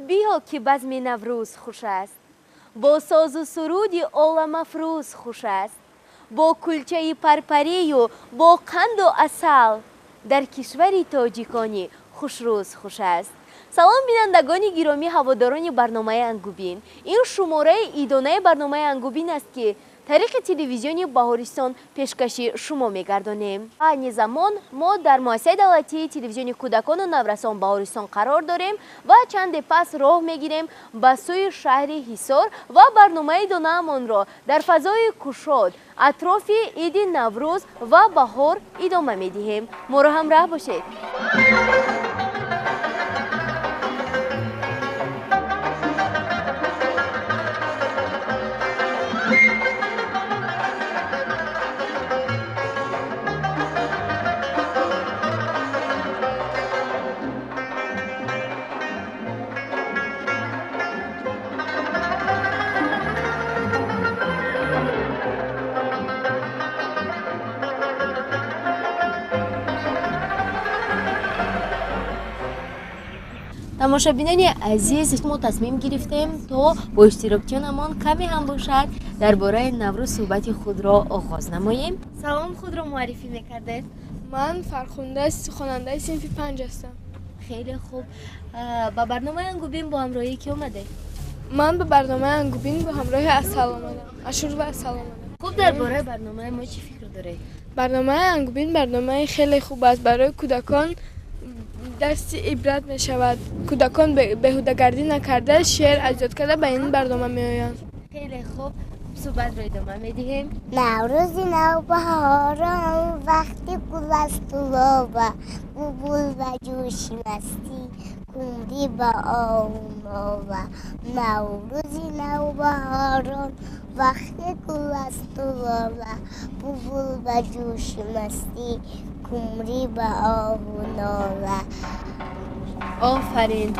بیا که بزم نوروز خوش است، با ساز و سرودی عالم افروز خوش است، با کلچه پرپری و با قند و عسل در کشور تاجیکانی خوش روز خوش است. سلام بینندگان گرامی هواداران برنامه انگوبین، این شماره ایدانه برنامه انگوبین است که طریق تلویزیون بهارستان پیشکشی شما میگردانیم. این زمان ما در مؤسسه دولتی تلویزیون کودکان و نورسان بهارستان قرار داریم و چند پس راه میگیریم به سوی شهر حصار و برنامه ایدانه‌مان را در فضای گشاد اطراف عید نوروز و بهار ادامه میدهیم. ما را همراه باشید. تماشابینان عزیز، ما تصمیم گرفتیم تا با اشتراکیانمان کمی هم باشد درباره نوروز صحبت خود را آغاز نماییم. سلام، خود را معرفی میکردید؟ من فرخنده خواننده صنف 5 هستم. خیلی خوب. با برنامه انگوبین با همراهی کی اومده؟ من به برنامه انگوبین با همراه اصل آمدم. اشور و اصل آمدم. خوب، درباره برنامه ما چی فکر داره؟ برنامه انگوبین برنامه خیلی خوب است برای کودکان. درس عبرت می شود. کودکان بهوده‌گردی نکرده، شعر اجاد کرده به این برنامه می آیند. خیلی خوب، صحبت را ادامه میدهیم. نوروز نوبهاران وقتی گل است و بابا بلبل و جوشی مستی کومری با آونا. نوروز نوبهاران وقتی گل است و بابا بلبل و جوشی مستی کومری با آونا. آفرین.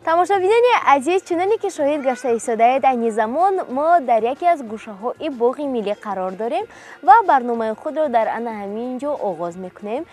تماشابینان عزیز، چنانکه که شاهد گشته ایستاده‌اید، این زمان ما در یکی از گوشه‌های باغ ملی قرار داریم و برنامه خود را در همینجا آغاز میکنیم.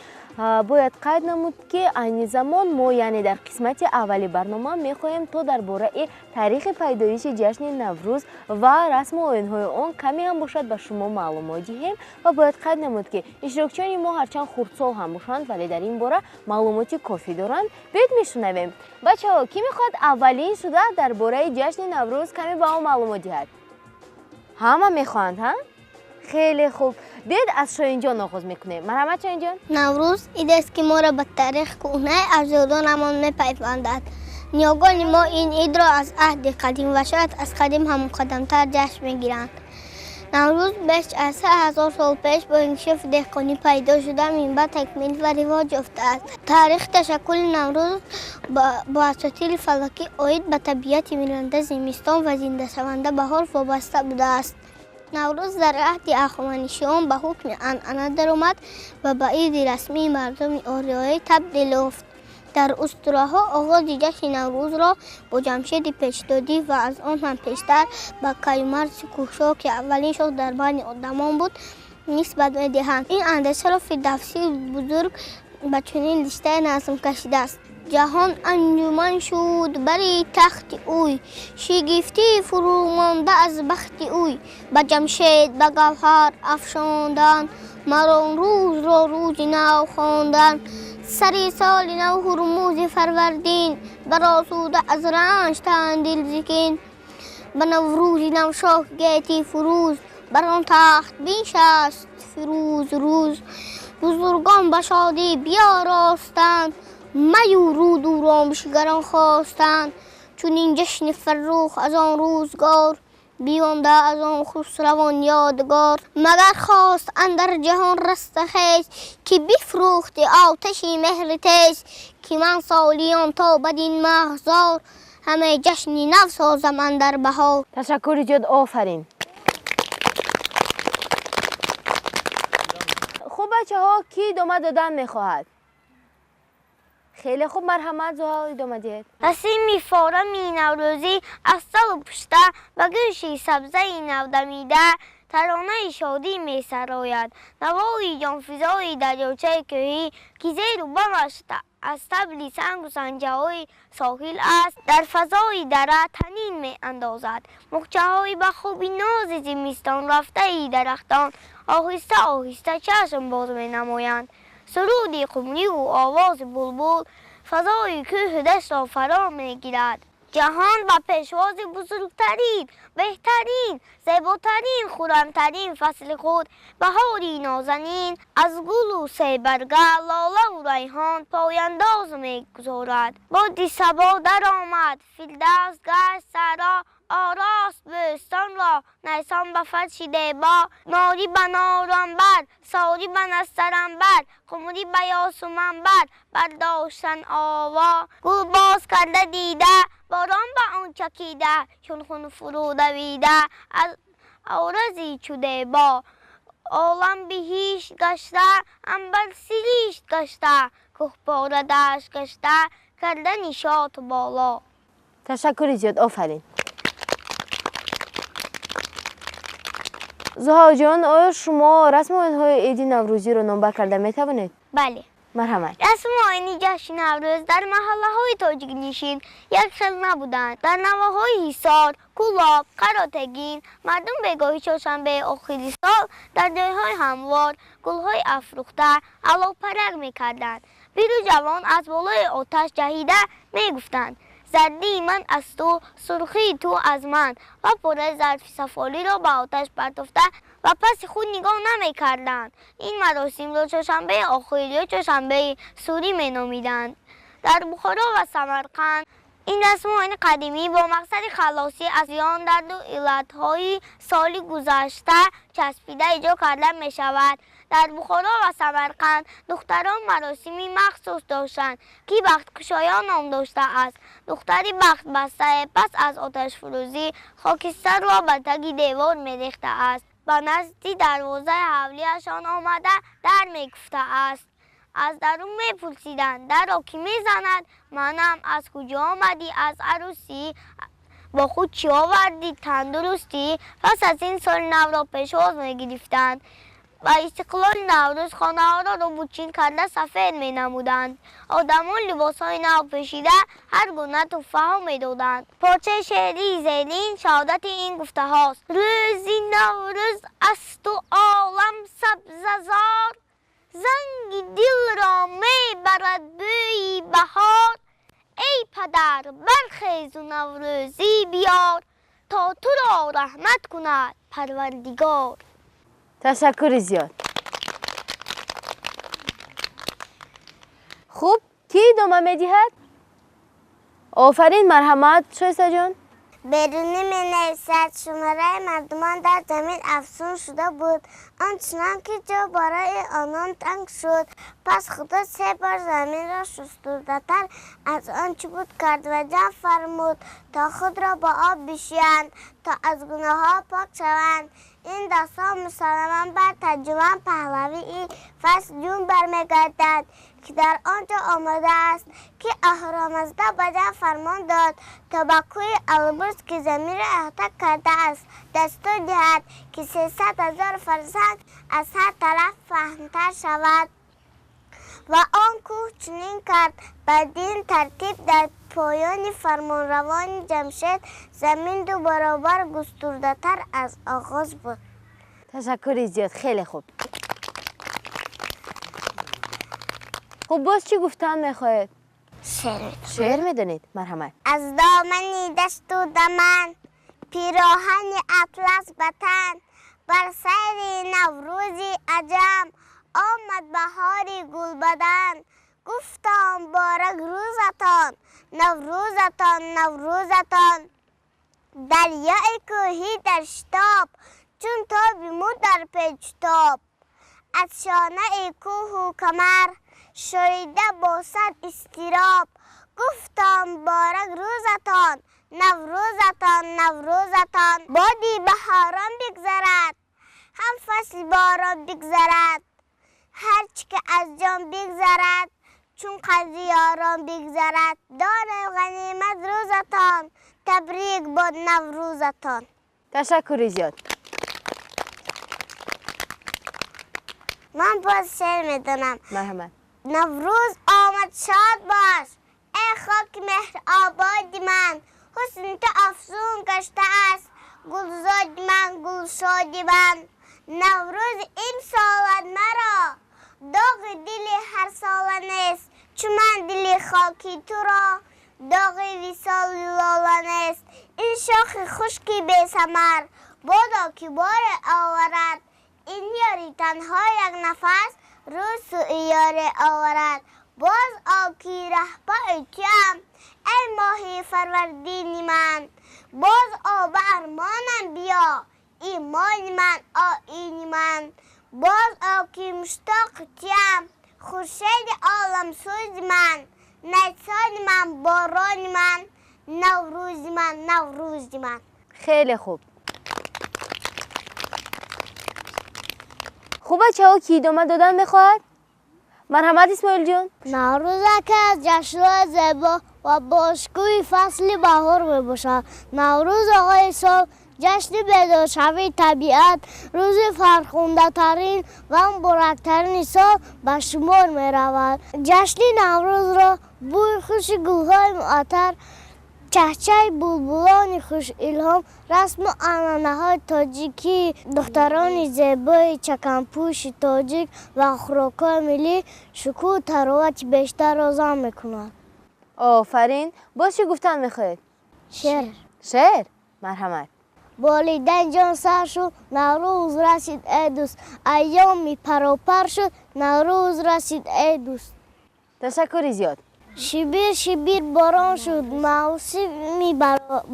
باید قید نمود که این زمان ما یعنی در قسمت اولی برنامه میخواهیم تا درباره تاریخ پیدایش جشن نوروز و رسم و آیین‌های آن کمی هم باشد به شما معلومات دهیم و باید قید نمود که اشتراکچیان ما هرچند خردسال هم باشند ولی در این باره معلومات کافی دارند. بیاید میشنویم. بچه‌ها، کی میخواد اولین شده درباره جشن نوروز کمی به ما معلومات دهد؟ همه میخواند ها؟ خیلی خوب. بیاید از شاهین جان آغاز میکنیم. مرحمت شاهین جان. نوروز ایده است که ما را به تاریخ کهنه اجدادانمان میپیوندد. نیاگان ما این عید را از عهد قدیم و شاید از قدیم هم قدمتر جشن میگیرند. نوروز بیش از 3000 سال پیش با انکشاف دهقانی پیدا شده، من بعد تکمیل و رواج یافته است. تاریخ تشکل نوروز با اساطیر فلکی عاید به طبیعت میرنده زمستان و زنده شونده بهار وابسته بوده است. نوروز در عهد هخامنشیان به حکم عنعنه درآمد و به عید رسمی مردم آریایی تبدیل یافت. در اسطوره‌ها آغاز جشن نوروز را با جمشید پیشدادی و از آن هم پیشتر با کیومرث کوشا که اولین شاه در بین آدمان بود نسبت می‌دهند. این اندیشه را فردوسی بزرگ به چنین رشته نظم کشیده است: جهان انجمن شد بری تخت اوی، شگفتی فرو مانده از بخت اوی. به جمشید به گوهر افشاندن، مرا روز را روز نو خواندن. سری سال نو هرموز فروردین، برآسوده از رنج تن دل زکین. به نوروز نو شاه گیتی فروز، بر آن تخت بنشست فیروز روز. بزرگان به شادی بیاراستند، می و رود و رامشگران خواستند. چون این جشن فرخ از آن روزگار، بیامده از آن خسروان یادگار. مگر خواست اندر جهان رست خیش، که بفروخت آتش مهر تیز. که من سالیان تا بدین مهزار، همه جشن نو سازم اندر بهار. تشکر جد، آفرین. خوب بچه ها، کی ادامه دادن میخواهد؟ خیلی خوب، مرحمت زها، ادامه دید. نسیمی فارمی نوروزی از سال پشته، به گوشی سبزه نودمیده. ترانه شادی می سراید، نوای جانفزای دریاچه کوهی. که زیر و بمش از طبل سنگ و سنجه‌های ساحل است. در فضای دره تنین می اندازد، مغچه های به خوبی ناز زمستان. رفته ای درختان آهسته آهسته چشم باز می نمایند. سرودی قمری و آواز بلبل فضای کوه دشت را فرا می گیرد. جهان به پیشواز بزرگترین، بهترین، زیباترین، خرمترین فصل خود، بهاری نازنین از گل و سیبرگه، لاله و ریحان پایانداز می گذارد. باد صبا در آمد، فیلدست گشت صحرا، آراست بستان را نیسان به فرش دیبا. ناری به ناران بر، ساری به نسترن بر، قمری به یاسمن بر، برداشتن آوا. گل باز کرده دیده، باران به آن چکیده، چون خون فرو دویده از عارضی چو دیبا. عالم بهیش گشته، عنبر سیریش گشته، کهپاره دشت گشته، کرده نشاط بالا. تشکر زیاد، آفرین. زها جان، آیا شما رسم و آیین‌های عید نوروزی رو نامبر کرده میتوانید؟ بله. مرحمت. رسم و آیین جشن نوروز در محله‌های تاجیک نشین یک خیل نبودند. در نواحی حصار، کولاب، قراتگین مردم بگاهی چهارشنبه آخری سال در جایهای هموار گل‌های افروخته علاپرگ می‌کردند. پیر و جوان از بالای آتش جهیده می‌گفتند: زردی من از تو، سرخی تو از من. و پاره ظرف سفالی را به آتش پرتافته و پس خود نگاه نمی کردند. این مراسم را چهارشنبه آخری یا چهارشنبه سوری می نامیدند. در بخارا و سمرقند این رسم و آیین قدیمی با مقصد خلاصی از زیان درد و علتهای سالی گذشته چسبیده ایجاد کرده می شود. در بخارا و سمرقند دختران مراسمی مخصوص داشتند که بخت کشایان نام داشته است. دختری بخت بسته پس از آتش فروزی خاکستر را به تگ دیوار می ریخته است. به نزدی دروازه حولیشان آمده در می گفته است. از درون می پرسیدند: در را کی می زند؟ منم. از کجا آمدی؟ از عروسی. با خود چی آوردی؟ تندرستی؟ پس از این سال نو را پیشواز می گرفتند. و استقلال نوروز خانه ها را روبوچین کرده سفید می نمودند. آدمان لباس های نو پوشیده هر گونه تحفه ها می دادند. پارچه شعری زیرین شهادت این گفته هاست: روزی نوروز از تو عالم سبززار، زنگ دل را می برد بوی بهار. ای پدر برخیز و نوروزی بیار، تا تو را رحمت کند پروردگار. تشکر زیاد. خوب، کی ادامه میدهد؟ آفرین، مرحمت شایسته جان. برونی می نویسد: شماره مردمان در زمین افزون شده بود، آنچنان که جا برای آنان تنگ شد. پس خدا 3 بار زمین را شسترده‌تر از آنچه بود کرد و جمع فرمود تا خود را با آب بشویند تا از گناه ها پاک شوند. این داستان مسلما بر ترجمه پهلوی این فصل جون برمیگردد که در آنجا آمده است که اهورامزدا به جمع فرمان داد تا به کوه البرز که زمین را احاطه کرده است دستور دهد که 300,000 فرزند از هر طرف پهن‌تر شود. و آن کوه چنین کرد. بدین ترتیب در پایان فرمانروان جمشید زمین دو برابر گسترده تر از آغاز بود. تشکر زیاد، خیلی خوب. خب باز چی گفتن میخواید؟ شعر میدونید؟ مرحمت. از دامنی دشت و دمن پیراهن اطلس بتن بر سر نوروزی عجم آمد بهاری گل بدن گفتم مبارک روزتان نوروزتان نوروزتان دریای کوهی در شتاب چون تابی مو در پیچتاب از شانه کوه و کمر شوریده با صد استراب گفتم مبارک روزتان نوروزتان نوروزتان بادی بهاران بگذرد هم فصل باران بگذرد هرچی که از جان بگذرد چون قضیاران بگذرد دان غنیمت روزتان تبریک باد نوروزتان. تشکر زیاد. من باز شعر میدونم. مرحمت. نوروز آمد شاد باش ای خاک مهر آباد من حسن تو افزون گشته است گلزاد من گل شادی من نوروز این سالت مرا داغ دل هر سال نیست چون من دل خاکی تو را داغ وصال لاله نیست این شاخ خشکی بی ثمر بادا که بار آورد این یاری تنها یک نفس روز سوی یاری آورد باز آکی رهبای توام ای ماهی فروردین من باز آب ارمانم بیا ایمان من آیین من باز آکی مشتاق توام خورشید عالم سوز من نیسان من باران من نوروز من نوروز من. خیلی خوب. خوب بچه ها کی ادامه دادن میخواد؟ مرحمت اسماعیل جون. نوروز که از جشن‌های زیبا و باشکوی فصل بهار می باشد. نوروز آقای سال جشن بیدارشوی طبیعت روز فرخنده ترین و مبارکترین سال به شمار می رود. جشن نوروز را بوی خوش گل‌های معطر چهچه بلبلان خوش الهام رسم و عنعنه‌های تاجیکی دختران زیبای چکمپوش تاجیک و خوراک‌های ملی شکوه و تراوت بیشتر آزام می‌کند. آفرین. باز چی گفتن میخواید؟ شعر. شعر. مرحمت. بالیدن جان سر شد نوروز رسید ای دوست ایامی پراپر شد نوروز رسید ای دوست. تشکر زیاد. شبیر شبیر باران شد موسمی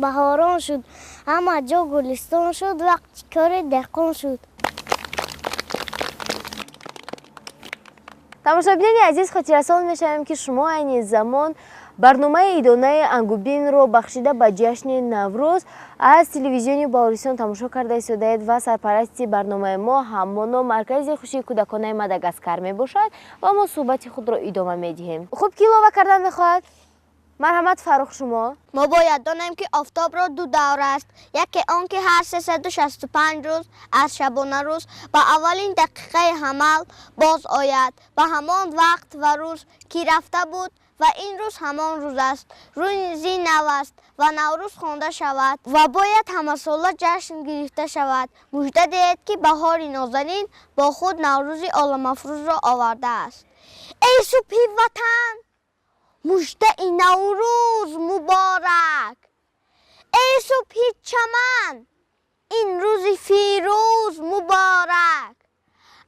بهاران شد همه جا گلستان شد وقتی کار دهقان شد. تماشابینان عزیز خاطررسان میشویم که شما این زمان برنامه ایدانه انگوبین رو بخشیده به جشن نوروز از تلویزیون باوریستان تماشا کرده ایستادید و سرپرستی برنامه ما همانا مرکز خوشی کودکان ماداگاسکار می باشد و ما صحبت خود را ادامه می دهیم. خوب کی لابه کردن میخواد؟ مرحمت فروخ شما. ما باید دانیم که آفتاب را دو دور است یکی آن که هر 365 روز از شبانه روز به اولین دقیقه حمل باز آید به همان وقت و روز که رفته بود و این روز همان روز است روزی نو است و نوروز خوانده شود و باید همه ساله جشن گرفته شود. مژده دهید که بهاری نازنین با خود نوروزی عالم افروز را آورده است. ای صبح وطن مژده این نوروز مبارک ای صبح چمن این روز فیروز مبارک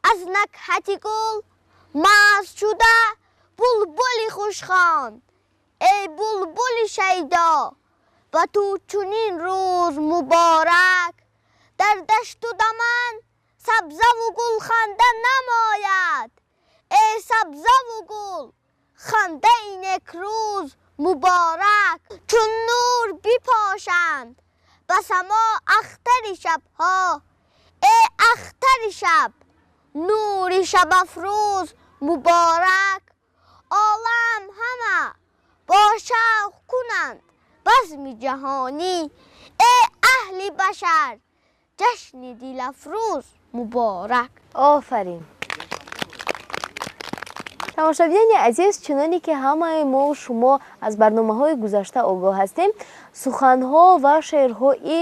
از نکهت گل مست شده بلبل خوشخوان ای بلبل شیدا و تو چنین روز مبارک در دشت و دمن سبزه و گل خنده نماید ای سبزه و گل خنده این یک روز مبارک چون نور بپاشند به سما اختر شبها ای اختر شب نور شب افروز مبارک عالم همه با شوق کنند بزم جهانی ای اهل بشر جشن دل افروز مبارک. آفرین. тамошобинони азиз, чуноне ки ҳамаи мо шумо аз барномаҳои гузашта огоҳ ҳастем, суханҳо ва шеърҳои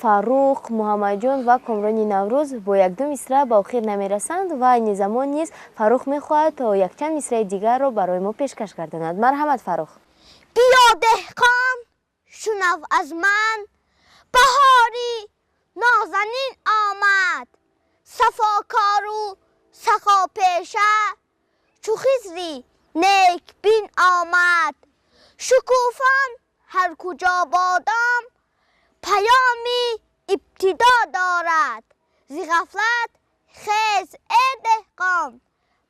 Фаррух, Муҳаммадҷон ва Комрони Наврӯз бо якду мисра ба охир намерасанд ва айни замон низ Фаррух мехоҳад то якчанд мисраи дигарро барои мо пешкаш гардонад. Марҳамат Фаррух. بیا دهقان شنو از من بهاری نازنین آمد صفاکارو سخا پیشه چو خضری نیک بین آمد شکوفان هر کجا بادم پیامی ابتدا دارد ز غفلت خیز ای دهقان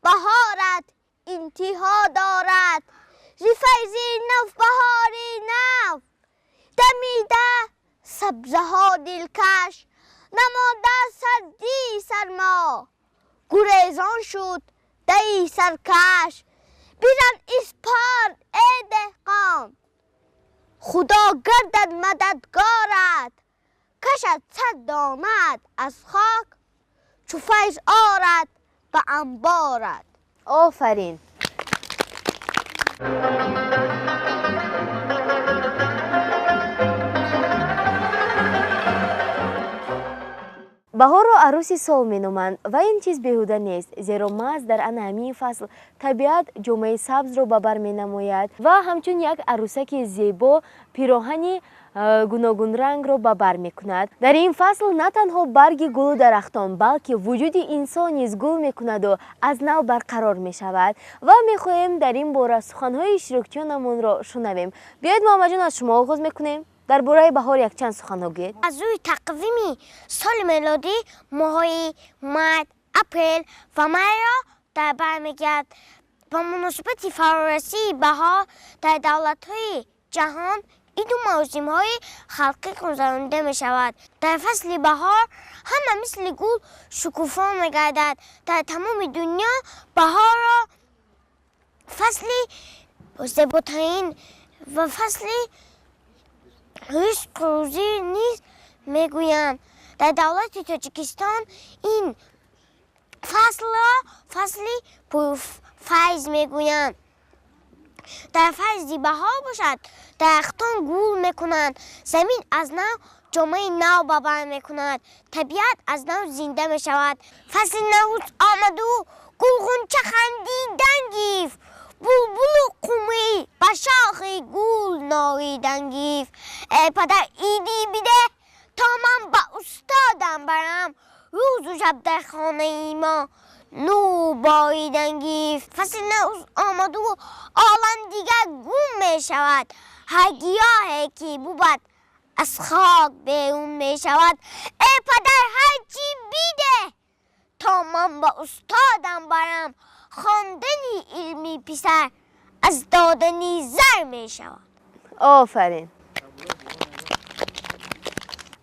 بهارت انتها دارد ز فیضی نو بهاری نو دمیده سبزه ها دلکش نماده سردی سرما گریزان شد دی سرکش بیرن اسپار ای دهقان خدا گردد مددگارت کشد صد دامد از خاک چو فیض آرد به انبارت. آفرین. баҳорро арӯси сол меноманд ва ин чиз беҳуда нест, зеро маҳз дар ана ҳамин фасл табиат ҷомаи сабзро ба бар менамояд ва ҳамчун як арӯсаки зебо пироҳани гуногунрангро ба бар мекунад. Дар ин фасл на танҳо барги гулу дарахтон, балки вуҷуди инсон низ гул мекунаду аз нав барқарор мешавад ва мехоҳем дар ин бора суханҳои иштирокчиёнамонро шунавем. Биёед Муҳаммадҷон, аз шумо оғоз мекунем. дар бораи баҳор якчанд суханҳо гӯед. аз рӯи тақвими соли милодӣ моҳҳои март, апрел ва майро дар бар мегирад. ба муносибати фарорасии баҳор дар давлатҳои ҷаҳон иду маросимҳои халқӣ гузаронида мешавад. дар фасли баҳор ҳама мисли гул шукуфон мегардад. дар тамоми дунё баҳорро фасли зеботарин ва фасли ризқ рӯзӣ низ мегӯянд. дар давлати Тоҷикистон ин фаслро фасли пурфайз мегӯянд. дар файзи баҳор бошад, дарахтон гул мекунанд, замин аз нав ҷомаи нав ба бар мекунад, табиат аз нав зинда мешавад. фасли наврӯз омаду гулғунча хандидан гирифт, булбулу қумрӣ ба шохи гул норидан гирифт. эй падар идӣ биде то ман ба устодам барам, рӯзу шаб дар хонаи мо нур боридан гирифт. фасли наврӯз омаду олам дигар гум мешавад, ҳар гиёҳе ки бубад аз хок берун мешавад. эй падар ҳарчи биде то ман ба устодам барам, хондани илми писар аз додани зар мешавад. آفرین.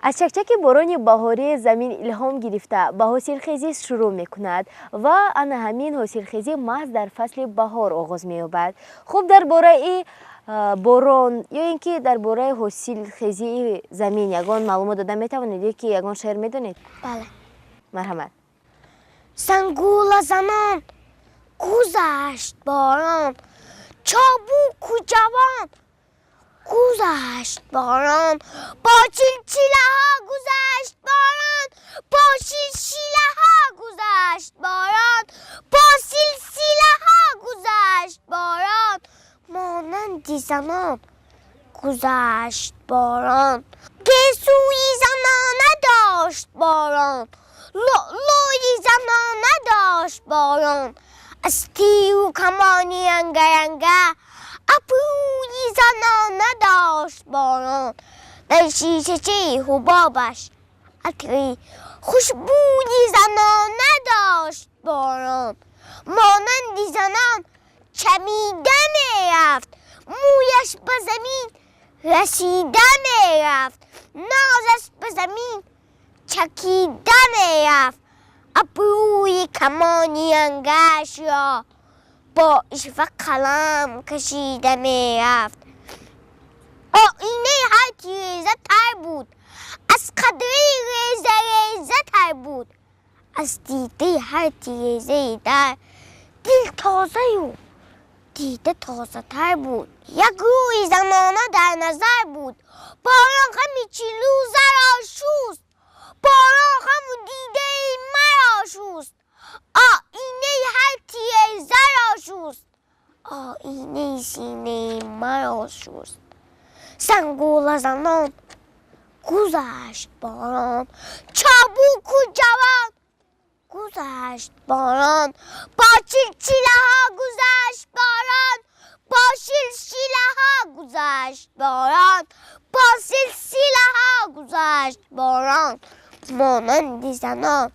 از چکچک باران بهاری زمین الهام گرفته به حاصلخیزی شروع میکند و آن همین حاصلخیزی محض در فصل بهار آغاز می‌یابد. خوب درباره باران یا اینکه درباره حاصلخیزی زمین یگان معلومات داده میتوانید یا که یگان شعر میدونید؟ بله. مرحمت. زنگوله زنان گذشت باران، چابوک و جوان گذشت باران، با چلچله ها گذشت باران، با سلسله ها گذشت باران، با سلسله ها گذشت باران، مانندی زنان گذشت باران، گیسوی زنانه داشت باران، لؤلؤی زنانه داشت باران، از تیر و کمانی رنگرنگه ابروی زنانه داشت باران، در شیشه‌چه حبابش عطری خوشبوی زنانه داشت باران، مانندی زنان چمیده میرفت، مویش به زمین رسیده میرفت، نازش به زمین چکیده میرفت، ابروی کمانی رنگش را با اشوه قلم کشیده میرفت. آینه هر ریزه تر بود، از قدری ریزه ریزه تر بود، از دیده هر ریزه در دل تازه و دیده تازه تر بود. یک روی زمانه در نظر بود. باران غم چیلو زر آشوست. باران غم و دیده مرا شوست. آینه هر تیه زر آشوست. آینه سینه مرا شوست. سنگول زنان گذشت باران. چابوک و جوان گذشت باران. با چلچله ها گذشت باران. با سلسله ها گذشت باران. با سلسله ها گذشت باران. مانند زنان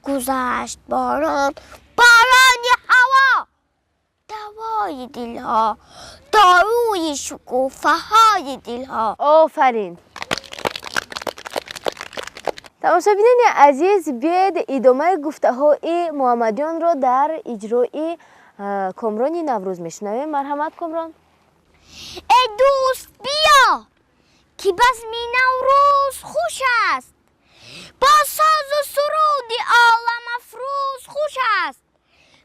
گذشت باران. باران هوا دوای دلها. داروی شکوفه های دلها. آفرین. تماشابینان عزیز، بیاید ادامه گفته های محمد جان را در اجرای کامران نوروز میشنویم. مرحمت کامران. ای دوست بیا که بزم نوروز خوش است. با ساز و سرود عالم افروز خوش است.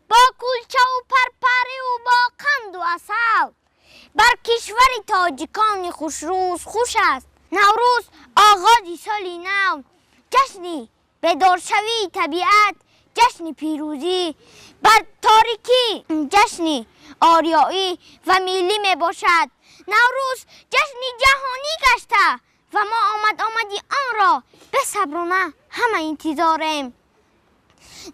با کلچه و پرپره و با قند و عسل بر کشور تاجیکان خوشروز خوش است. نوروز آغاز سالی نو، جشنی بیدارشوی طبیعت، جشن پیروزی بر تاریکی، جشن آریایی و ملی می باشد. نوروز جشن جهانی گشته و ما آمدی آن را به صبرانه همه انتظاریم.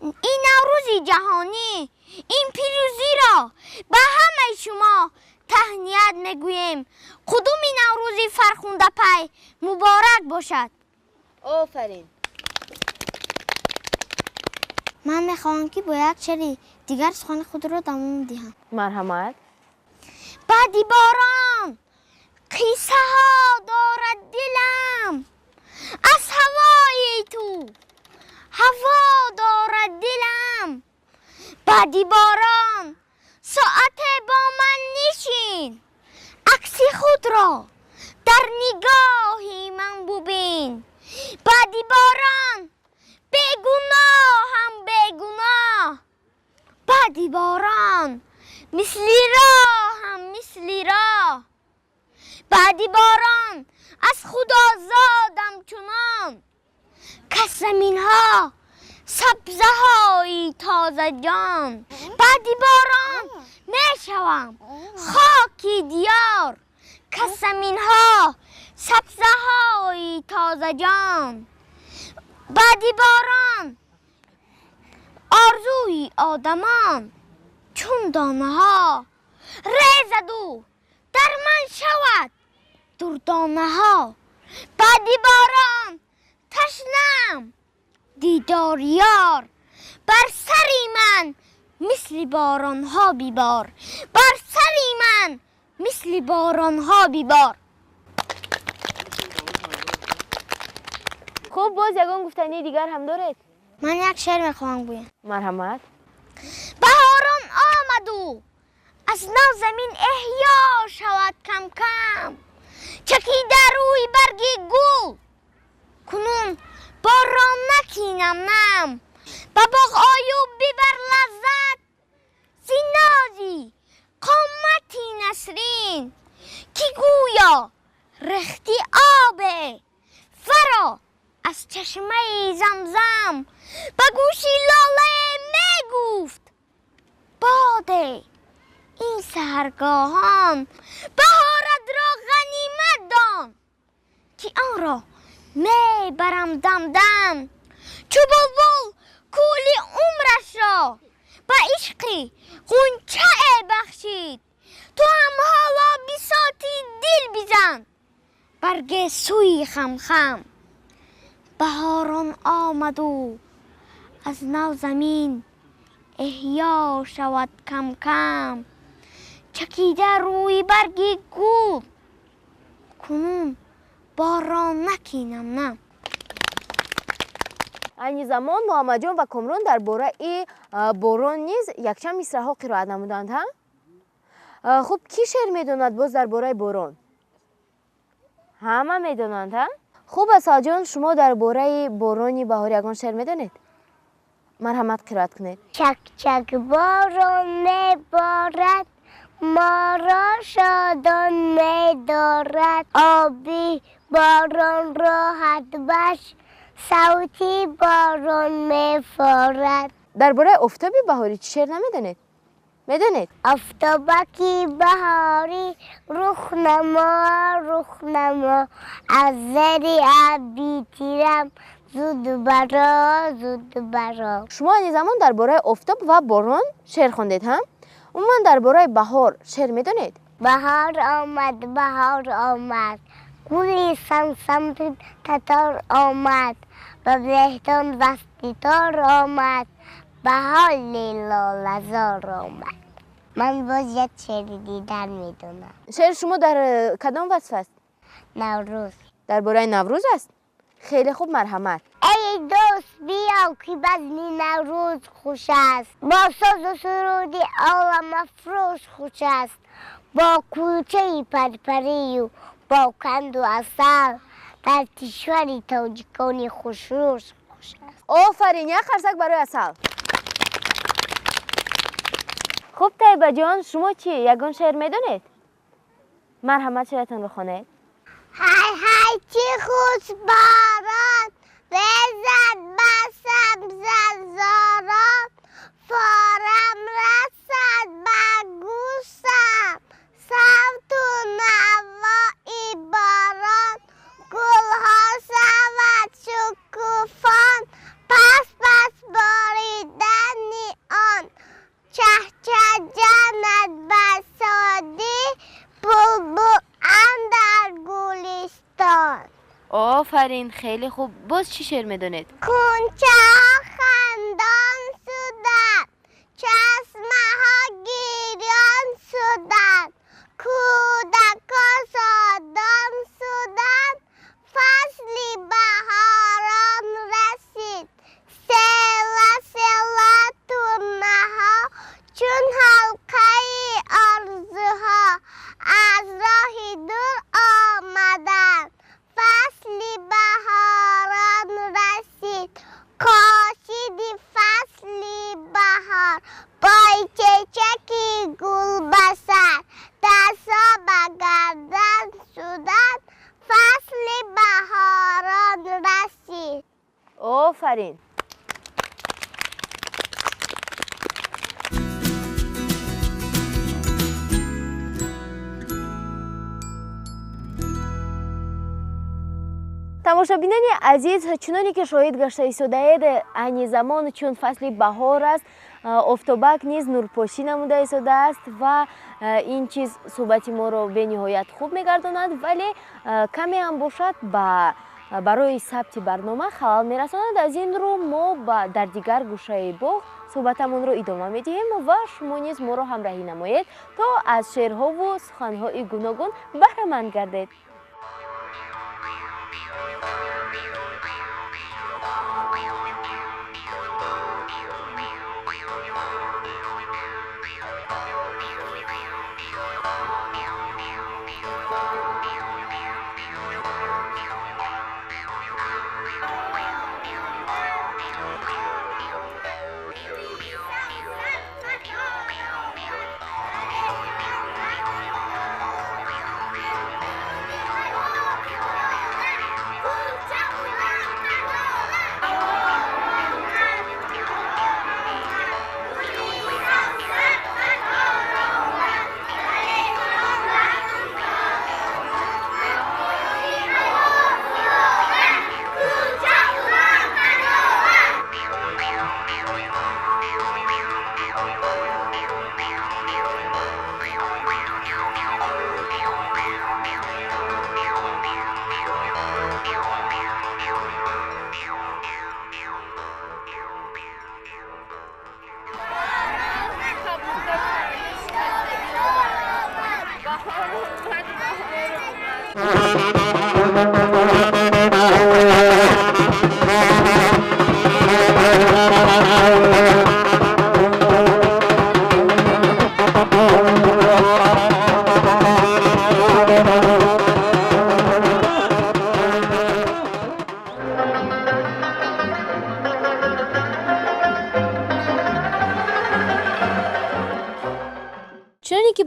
این نوروز جهانی، این پیروزی را به همه شما تهنیت میگوییم. قدوم نوروزی فرخنده پی مبارک باشد. آفرین. من میخواهم که با یک شعر دیگر سخن خود را تمام دهم. مرحمت. بعدی باران قصه ها دارد دلم، از هوای تو هوا دارد دلم. بعدی باران ساعت با من نشین، عکس خود را در نگاهی من ببین. بعدی باران بیگناه هم بیگناه. بعدی باران مثلی راه هم مثلی راه. بعدی باران از خدا زادم چنان، که زمین ها سبزه های تازه جان. بعدی باران میشوم خاکی دیار، که زمین ها سبزه های تازه جان. بعدی باران آرزوی آدمان چون دانه ها، ریزد و در من شود دردانه ها. بعدی باران تشنم دیدار یار، بر سری من مثل باران ها بیبار. بر سری من مثل باران ها بیبار. خب باز یگان گفتنی دیگر هم دارید؟ من یک شعر میخوام بگویم. مرحمت. بهاران آمد و از نو زمین احیا شود کم کم، چکیده روی برگی گل کنون باران نکینم نم. به باغ آیو ببر لذت زینازی قامتی نسرین، که گویا رختی آب فرا از چشمه زمزم. به گوشی لاله می گفت باده این سحرگاهان، بهارت را غنیمت دان که آن را می برم دم دم. چو بلبل کولی عمرش را به عشق غنچه بخشید، تو هم حالا بساطی دل بزن برگ سوی خم خم. بهاران آمد و از نو زمین احیا شود کم کم، چکیده روی برگی گل کنون باران نکینم نم. این زمان محمد جان و کامران در باره باران نیز یکچند مصرع ها قرائت نمودند ها؟ خب کی شعر میداند باز در باره باران؟ همه میدانند ها؟ خوب است جان، شما در باره باران بهار یگان شعر میدانید؟ مرحمت قرائت کنید. چک چک باران میبارد، ما را شادان می‌دارد. آبی باران راحت باش، صوتی باران می‌فارد. درباره آفتاب بهاری چی شعر نمیدونید؟ میدونید؟ آفتابکی بهاری رخ نما، از زیر آبی تیرم، زود برا. شما این زمان درباره آفتاب و باران شعر خوندید هم؟ من درباره بهار شعر میدونید؟ بهار آمد، گلی سمسم تتار آمد، و بهتان وسطیتار آمد، بهار لاله‌زار آمد. من باز یک شعر دیگر میدونم. شعر شما در کدام وصف است؟ نوروز. درباره نوروز است؟ خیلی خوب، مرحمت. ای دوست بیا که بزم نوروز خوش است، با ساز و سرود عالم افروز خوش است، با کلچه پرپری و با قند و عسل، در کشوری تاجیکان خوشروز خوش است. آفرین، یک خرسک برای عسل. خب طیبه جان، شما چی؟ یگان شعر میدونید؟ مرحمت شعرتان بخونید. های چی خوش باران، ریزد بسم زاران، فارم رسد بر گوشم، صوت و نوای باران، گلها شود شکوفان، پس باریدن آن، چه جانت بر شادی، بلبل اندر گلستان. آفرین، خیلی خوب. باز چی شعر میدونید؟ غنچه ها خندان شدند، چشمه ها گریان شدند، کودکان شادان شدند، فصلی بهاران رسید، سیلا ترنه چون حلقه آرزوها از راه دور آمدند، فصلی بهاران رسید، کاشیدی فصلی بهار، پای چیچکی گل بسر، دستا به گردن شدند، فصلی بهاران رسید. آفرین. تماشابینان عزیز، چنانی که شاهد گشته ایستاده اید، این زمان چون فصل بهار است، آفتابک نیز نورپاشی نموده ایستاده است و این چیز صحبت ما رو به نهایت خوب میگرداند، ولی کمی هم باشد برای ثبت برنامه خلل میرساند. از این رو ما در دیگر گوشه باغ صحبتمون رو ادامه میدهیم و شما نیز ما رو همراهی نمایید تا از شعرها و سخنهای گوناگون بهره مند گردید.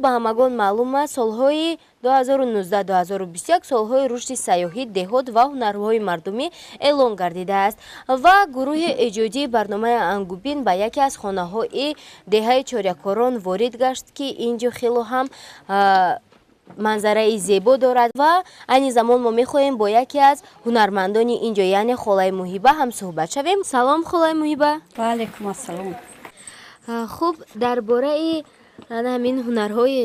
ба ҳамагон маълум аст солҳои 2019-2021 солҳои рушди сайёҳӣ деҳот ва ҳунарҳои мардумӣ эълон гардидааст ва гурӯҳи эҷодии барномаи Ангубин ба яке аз хонаҳои деҳаи Чорякорон ворид гашт ки ин ҷо хело ҳам манзараи зебо дорад ва айни замон мо мехоҳем бо яке аз ҳунармандони ин ҷо яъне холаи Муҳиба ҳам суҳбат шавем. Салом холаи Муҳиба. ва алайкум ассалом. хуб дар бораи ҳамин ҳунарҳои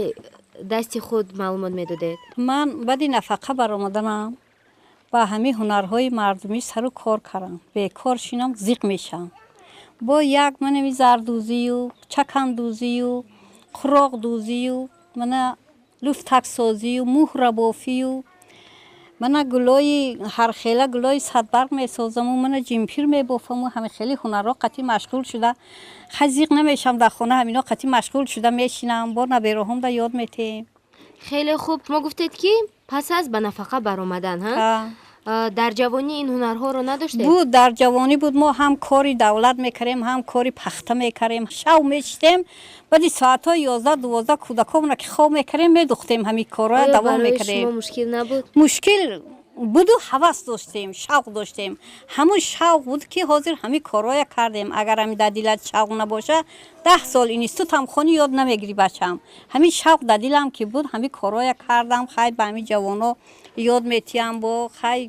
дасти худ маълумот медодед? ман баъди нафақа баромаданам ба ҳамин ҳунарҳои мардумӣ сару кор кардам. Бекор шинам зиқ мешавам. Бо як манами зардӯзию, чакандӯзию, хӯроқдӯзию, мана луфтаксозию, муҳрабофию, мана гулои ҳархела, гулои садбарг месозаму, мана ҷимпир мебофаму, ҳамин хели ҳунарҳо қатъи машғул шуда. Хай зиқ намешавам дар хона, ҳамино қатъи машғул шуда мешинам, бо набероҳам да ёд метем. хеле хуб. Шумо гуфтед ки пас аз ба нафақа баромадан дар ҷавонӣ ин ҳунарҳоро надоштед? буд, дар ҷавонӣ буд. Мо ҳам кори давлат мекардем, ҳам кори пахта мекардем. Шав мешитем, баъди соатҳои 11-12 кӯдаконро ки хоб мекардем медухтем, ҳамин корро давом мекардем. шумо мушкил набуд? мушкил буду, ҳавас доштем, шавқ доштем. ҳамун шавқ буд ки ҳозир ҳамин корроя кардем. Агар ҳамин дар дилат шавқ набоша 10 сол институтам хонӣ ёд намегирӣ бачам. ҳамин шавқ дар дилам ки буд, ҳамин корроя кардам. хай ба ҳамин ҷавоно ёд метиҳам, бо хай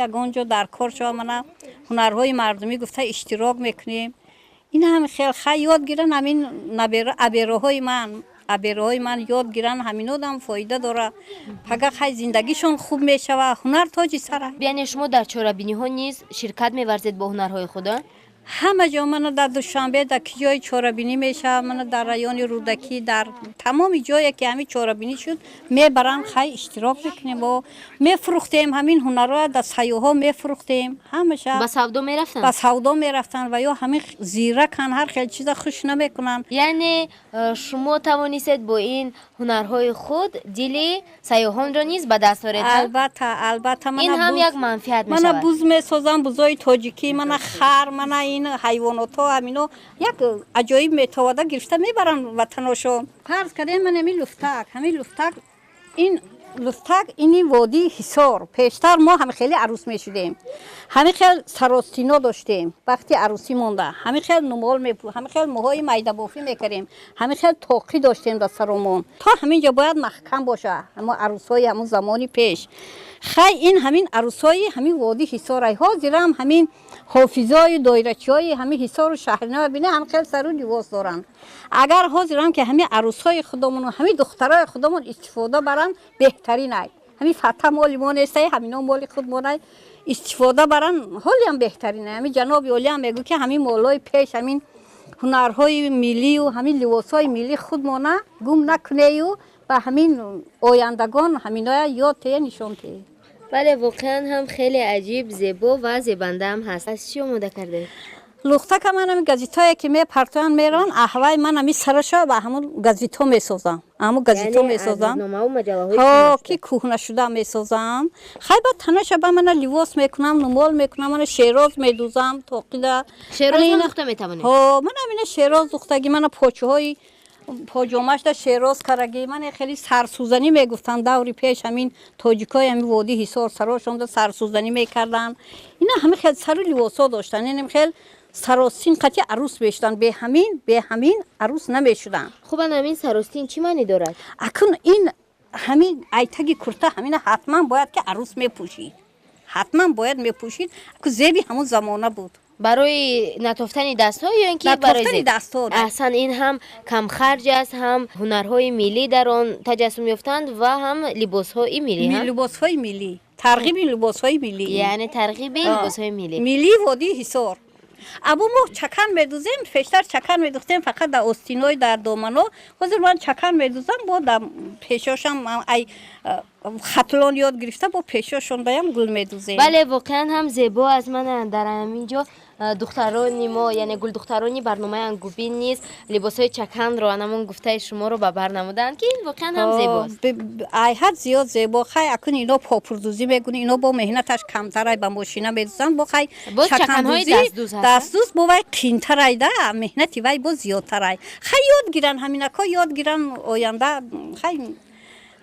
ягон ҷо дар кор шава, мана ҳунарҳои мардумӣ гуфта иштирок мекунем. ин ҳамин хел хай ёд гиран, ҳамин абероҳои ман ёд гиран, ҳаминодам фоида дора. пага хай зиндагишон хуб мешава. ҳунар тоҷи сара. яъне шумо дар чорабиниҳо низ ширкат меварзед бо ҳунарҳои худ? ҳама ҷо, мана дар Душанбе дар ки ҷои чорабинӣ мешавад, мана дар райони Рӯдакӣ, дар тамоми ҷое ки ҳамин чорабинӣ шуд мебаранд, хай иштирок мекунем, мефурӯхтем ҳамин ҳунарҳоро, дар сайёҳо мефурӯхтем. ҳамаша ба савдо мерафтанд? ба савдо мерафтанд ва ё ҳамин зиракан, ҳар хел чиза хуш намекунанд. яъне шумо тавонистед бо ин ҳунарҳои худ дили сайёҳонро низ ба даст оред? албатта. ин ҳам як манфиат мана мешавад. буз месозам, бузои тоҷикӣ, мана хар, мана ин ҳайвонотҳо, ҳамино як аҷоиб метовада гирифта мебаранд ватаношон. фарз кардем ман ҳамин луфтак ини водии Ҳисор. пештар мо ҳамин хели арӯс мешудем, ҳамин хел саростино доштем. вақти арӯсӣ монда ҳамин хел нумол ҳамин хел моҳои майдабофӣ мекардем, ҳамин хел тоқӣ доштем дар саромон. то ҳамин ҷо бояд маҳкам боша, ҳамон арӯсҳои ҳамон замони пеш. хай ин ҳамин арӯсҳои ҳамин водии Ҳисорай. ҳозирам ҳамин ҳофизои доирачиҳои ҳамин Ҳисору Шаҳринова бинем, ҳамин хел сару ливос доранд. агар ҳозирам ки ҳамин арӯсҳои худомон, ҳамин духтарои худомон истифода баранд, беҳтарин ай. ҳамин фата моли мо нестай, ҳамино моли худ монай, истифода баранд, ҳолиам беҳтарин ай. ҳамин ҷаноби олиам мегӯ ки ҳамин молҳои пеш, ҳамин ҳунарҳои миллию, ҳамин ливосҳои миллӣ худ мона гум накунею, ба ҳамин ояндагон ҳаминоя ёд тее, нишон тее. бале, воқеан ҳам хеле аҷиб, зебо ва зебандаам ҳаст. аз чӣ омода кардед? лухтака ман ҳамин газетое ки мепартоянд мерон, аҳвай ман ҳамин сараша ба ҳамун газетҳо месозам. ҳамун газетҳо месозам, ки кӯҳнашуда месозам. хай ба танаша ба мана ливос мекунам, нумол мекунам, мана шероз медӯзам, тоқида. шероз духта метавонед? ман ҳамина шероз духтагӣ, мана почаҳои поҷомашда шероз карагӣ, мана хеле сарсӯзанӣ мегуфтанд даври пеш. ҳамин тоҷикои ҳамин водии Ҳисор сарошонда сарсӯзанӣ мекарданд. ина ҳамин хел сару ливосҳо доштанд, ин хел саростин қатъи арӯс мешуданд, бе ҳамин арӯс намешуданд. хуб, ҳамин саростин чӣ маънӣ дорад? акун ин ҳамин айтаги курта ҳамина ҳатман бояд ки арӯс мепӯшид, ҳатман бояд мепӯшид. акун зеби ҳамун замона буд. барои натофтани дастҳо ё ин ки натофтани дастҳо? аҳсан, ин ҳам камхарҷ аст, ҳам ҳунарҳои миллӣ дар он таҷассум ёфтанд ва ҳам либосҳои миллӣ. либосҳои миллӣ, тарғиби либосҳои миллӣ, яъне тарғиби либосҳои миллӣ водии Ҳисор. абу мо чакан медӯзем, пештар чакан медӯхтем фақат дар остинои дар домано. ҳозир ман чакан медӯзам, бо дар пешошам ай хатлон ёд гирифта, бо пешошондаям гул медӯзем. бале, воқеан ҳам зебо аст. ман дар ҳамин ҷо دخترانی ما یعنی گل دخترانی برنامه انگوبین نیست لباسای چکن رو انمون گفته شما رو به بر نمودن که این واقعا هم زیباست. ای حد زیاد زیبا خی اکن اینا پاپردوزی میگونی اینا با مهنتش کمتر ای با ماشینا میدوزن با خی چکن های دستدوز با وای قینتر ای ده مهنتی وای با زیادتر ای خی یاد گیرن همینکا یاد گیرن آینده خی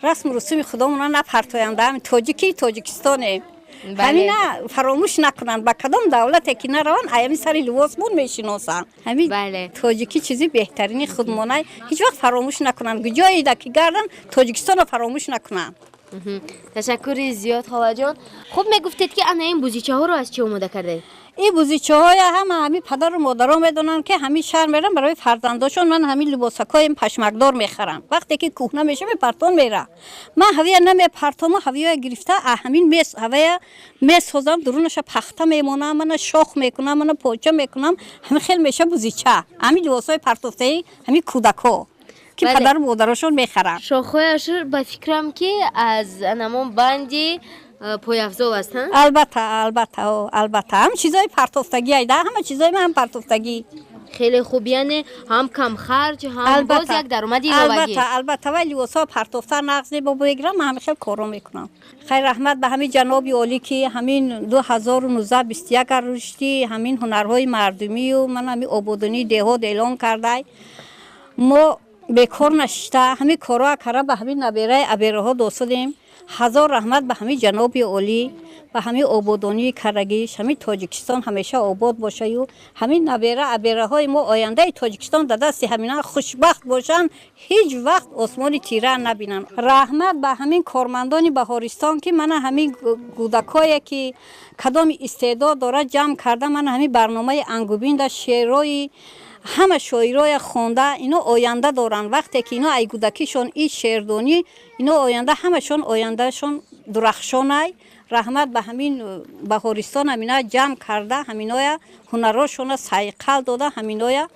رسم رسوم خودمون نپرتاینده هم تاجیکستانه همینا فراموش نکنن با کدام دولت که نروان ایمی سری لباسمون میشناسن همین تاجیکی چیزی بهترین خودمونه هیچ وقت فراموش نکنن جایی ده که گردن تاجیکستان رو فراموش نکنن. تشکر زیاد خاله جان. خب میگفتید که انا این بوزیچه ها رو از چی آماده کرده؟ این بوزیچه های همین پدر و مادرها میدونن که همین شهر میرن برای فرزنداشون من همین لباسکای پشمکدار میخرم وقتی که کهنه میشه میپرتون میره من هویه نمیپرتم هویه گرفته همین هویه میسازم درونش پخته میمونم من شاخ میکنم من پوچه میکنم همین خیلی میشه بوزیچه همین لباسای پرتوفته همین کودکا که پدر و مادرشون میخرن شاخه‌اش به فکرم که از انمون بندی پای افزال هستن. البته هم چیزای پرتوفتگی ایده همه چیزای من هم پرتوفتگی خیلی خوب یعنی هم کم خرج هم باز یک درآمدی ایجابی. البته ولی واسه پرتوفته نقدی با بگیرم من خیلی کارو میکنم. خیر رحمت به همین جناب عالی که همین 2019 21 رشدی همین هنرهای مردمی و من همین آبادانی دهات اعلان کرده ما بیکار نشسته همین کارا کرا به همین نبیره ابیرها دوستیم. هزار رحمت به همین جناب عالی و همین آبادانی کرگیش همین تاجیکستان همیشه آباد باشه و همین ابیره های ما آینده تاجیکستان در دست همینا خوشبخت باشن هیچ وقت آسمان تیره نبینن. رحمت به همین کارمندان بهارستان که من همین کودکایی که کدام استعداد داره جمع کرده من همین برنامه انگوبین در شعرهای همه شاعرای خونده اینا آینده دارن وقتی که اینا ای کودکیشون این شعردانی اینا آینده همشون آیندهشون درخشانه. رحمت به همین بهارستان همینا جمع کرده همینای هنراشون سایقل داده همینای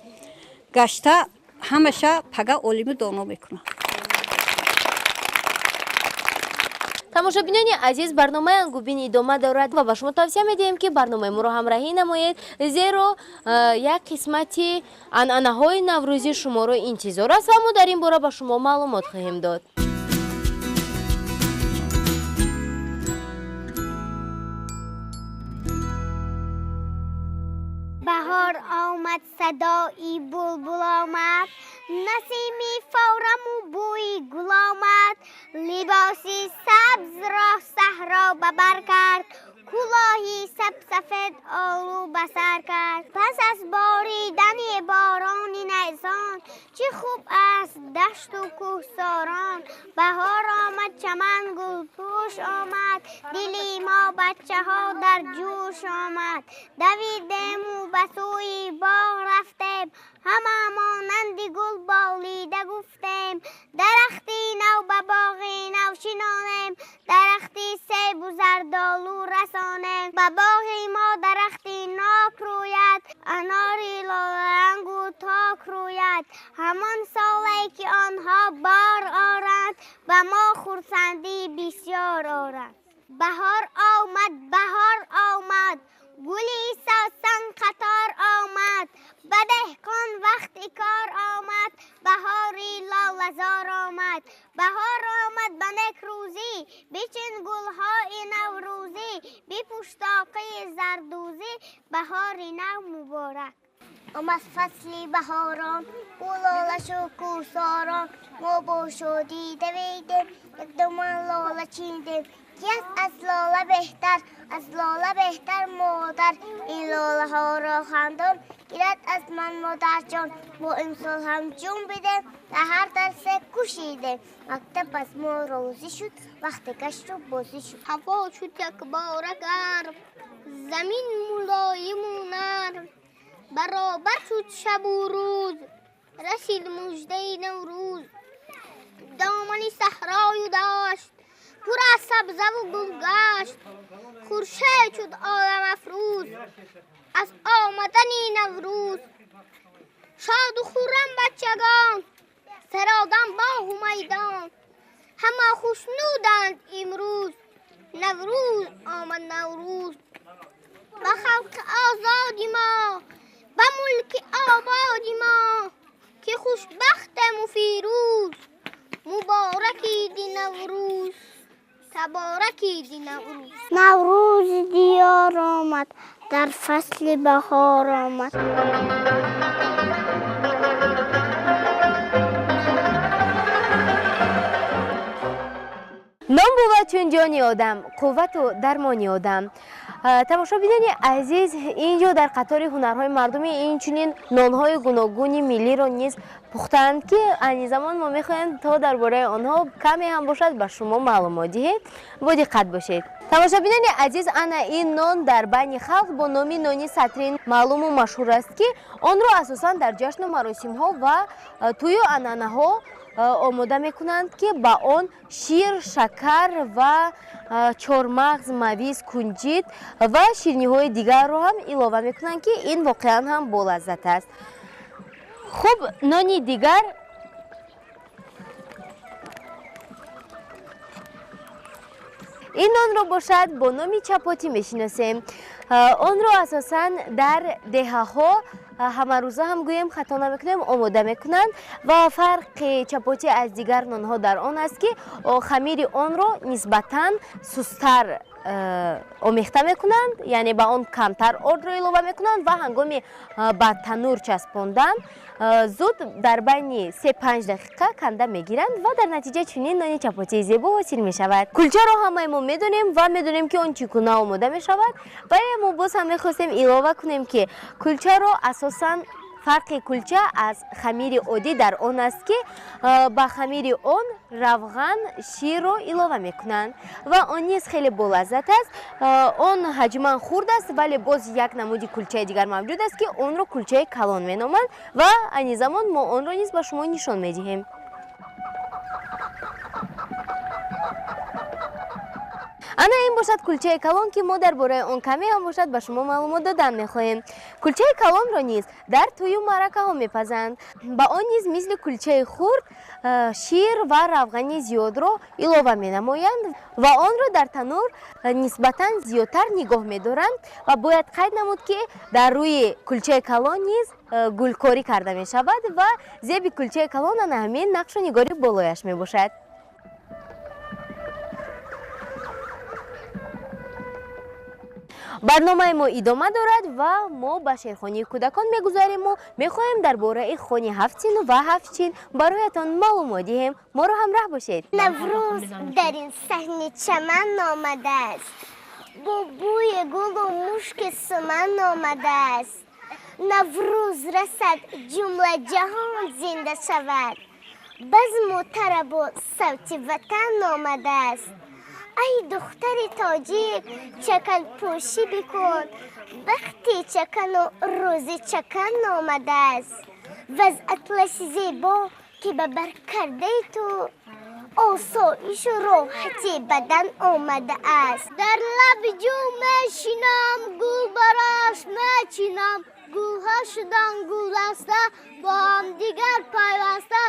گشته همشه پگه عالم دانو میکنه. تماشابینان عزیز برنامه انگوبین ادامه دارد و به شما توصیه میدیم که برنامه ما رو همراهی نمایید زیرا یک قسمتی عنعنه های نوروزی شما رو انتظار است و ما در این باره به شما معلومات خواهیم داد. بهار آمد صدایی بلبل آمد نسیمی فورم و بوی گل آمد لباسی سبز را صحرا ببر کرد کلاهی سفید آلو بسر کرد پس از باریدن بارانی نیسان چه خوب است دشت و کوهساران بهار آمد چمن گل پوش آمد دلی ما بچه ها در جوش آمد دویدیم و به سوی باغ رفتیم همه مانند گل بالیده گفتیم درختی نو به باغی نو شنانیم درختی سیب و زردالو رسانیم به باغی ما درختی ناک روید اناری لالرنگ و تاک روید همان سالی که آنها بار آرند به ما خرسندی بسیار آرند بهار آمد گلی ساسن قطار آمد به دهقان وقت کار آمد بهاری لاله‌زار آمد بهار آمد به نک روزی بچین گلهای نوروزی بپوش طاقه زردوزی بهاری نو مبارک آمد فصلی بهاران گلالش و کوهساران ما با شادی دویدیم یک دمان لاله چیندیم از لاله بهتر مادر این لاله ها را خندان گیرد از من مادر جان با امسال هم جون بدیم در هر درس کشیدیم مکتب از ما روزی شد وقت گشت و بازی شد هوا شد یک باره گرم زمین ملایم و نرم برابر شد شب و روز رسید مژده نوروز دامنی صحرای و داشت پر از سبزه و گل گشت خورشید شد عالم افروز از آمدن نوروز شاد و خرم بچگان سرادن باغ و میدان همه خوشنودند امروز نوروز آمد نوروز و خلق آزادی ما آباد ما که خوشبختم و فیروز مبارکی دی نوروز تبارکی دی نوروز نوروز دیار آمد در فصل بهار آمد نام بود چون جانی آدم، قوت و درمانی آدم. تماشابینان عزیز، اینجا در قطار هنرهای مردمی این چنین نانهای گوناگونی ملی را نیز پختند که این زمان ما میخواهیم تا درباره آنها کمی هم باشد به شما معلومات دهید. با دقت باشید. تماشابینان عزیز، انا این نان در بین خلق با نام نانی سطرین معلوم و مشهور است که آن را اساساً در جشن و مراسم ها و توی انانه ها آماده میکنند که با آن شیر، شکر و چهارمغز، مویز، کنجد و شیرینی های دیگر رو هم اضافه میکنند که این واقعا هم با لذت است. خب نانی دیگر این نان رو باشد با نام چپاتی میشناسیم. آن رو اساساً در دهه ها همه روزه هم گویم خطا نمیکنیم آماده میکنند و فرق چپاتی از دیگر نان ها در آن است که خمیر آن رو نسبتاً سستر آمیخته میکنند، یعنی با آن کمتر آرد رو اضافه میکنند و هنگامی به تنور چسباندن زود در بین 3-5 دقیقه کنده میگیرند و در نتیجه چنین نان چپاتی زیبا حاصل میشود. کلچه رو همه ما میدونیم و میدونیم که اون چگونه آماده میشود و ما باز هم میخواستیم اضافه کنیم که کلچه رو اساساً فرق کلچه از خمیر عادی در آن است که با خمیر آن روغن، شیر رو اضافه میکنند و آن نیز خیلی با لذت است. آن حجما خرد است ولی باز یک نمودی کلچه دیگر موجود است که آن رو کلچه کلان مینامند و این زمان ما آن را نیز به شما نشان میدهیم. انا این باشد کلچه کلان که ما درباره آن کمی هم باشد به شما معلومات دادن میخواهیم. کلچه کلان را نیز در توی مرکه ها میپزند. با آن نیز مثل کلچه خرد شیر و روغن زیاد را اضافه مینمایند و آن را در تنور نسبتا زیادتر نگاه میدارند و باید قید نمود که در روی کلچه کلان نیز گلکاری کرده میشود و زیب کلچه کلان همین نقش و نگاری بالایش میباشد. برنامه ما ادامه دارد و ما به شیرخانه کودکان میگذاریم و میخواهیم درباره خانه هفت‌چین و هفت‌چین برایتان معلومات دهیم. ما رو همراه باشید. نوروز در این صحنه چمن آمده است، با بوی گل و مشک سمن آمده است. نوروز رسد جمله جهان زنده شود، بزم و طرب و صوت وطن آمده است. ای دختر تاجیک چکن پوشی بکن، وقتی چکن و روزی چکن آمده است. و از اطلس زیبا که به بر کرده تو آسایش و راحتی بدن آمده است. در لب جو میشینم گل براش میچینم، گلها شدن گلدسته با هم دیگر پیوسته،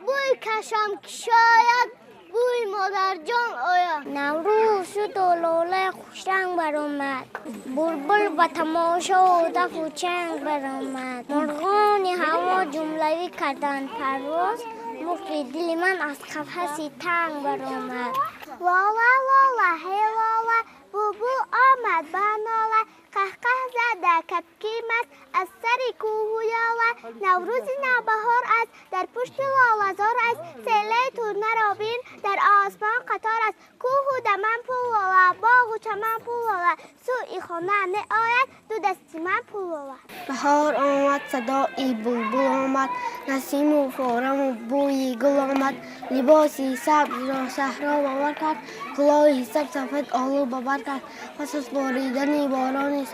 بوی کشم که شاید بوی مادر جان آید. نوروز شد و لاله خوشرنگ برآمد، بلبل با تماشا و دف و چنگ برآمد. مرغان هوا جمله‌ای کردند پرواز، مرغ دل من از قفس تنگ برآمد. لاله لاله هی لاله بلبل آمد بناله، قهقه زده کپکی مست از سر کوه یاله. نوروز نوبهار است در پشت لاله‌زار است، سیله ترنه را بین در آسمان قطار است. کوه و دمن پولاله، باغ و چمن پولاله، سوی خانه نآید دو دستی من پولاله. بهار آمد صدای بلبل آمد، نسیم و فارم و بوی گل آمد. لباسی سبز را صحرا باور کرد، کلاهی سفید آلو باور کرد. پس از باریدن باران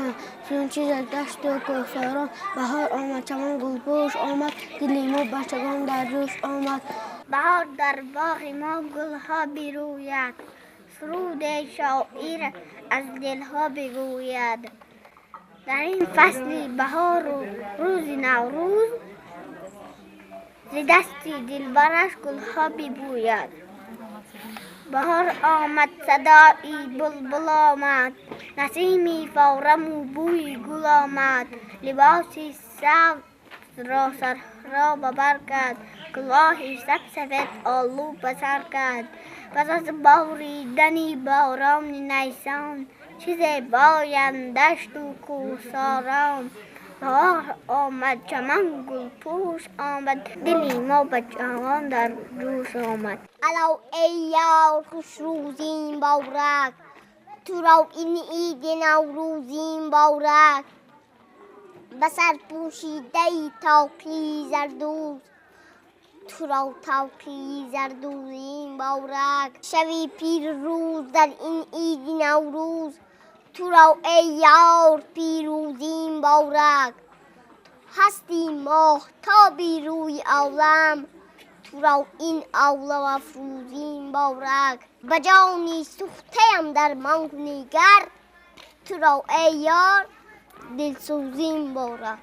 سنچی در دشت و کوهساران، بهار آمد چمن گلپوش آمد، دل ما بچگان در جوش آمد. بهار در باغ ما گلها بروید، سرود شاعر از دلها بگوید. در این فصل بهار و روز نوروز، ز دست دلبرش گلها ببوید. بهار آمد صدای بلبل آمد، نسیمی فورم و بوی گل آمد. لباسی را سر را ببر کرد، کلاهی سبسفید آلو بسر کرد. پس از باریدنی باران نیسان، چیز باین دشت و کوهساران. بهار آمد چمن گل پوش آمد، دلی ما به جهان در جوش آمد. الو ای یار خوش روزی مبارک، تو را این عید نوروزی مبارک. به سر پوشیده ای تاقی زردوز، تو را تاقی زردوزی مبارک. شوی پیروز در این عید نوروز، تو را ای یار پیروزی مبارک. هستی ماهتابی روی عالم، تو را این عالم افروزی مبارک. به جانی سوخته‌ام در من نگر، تو را ای یار دلسوزی مبارک.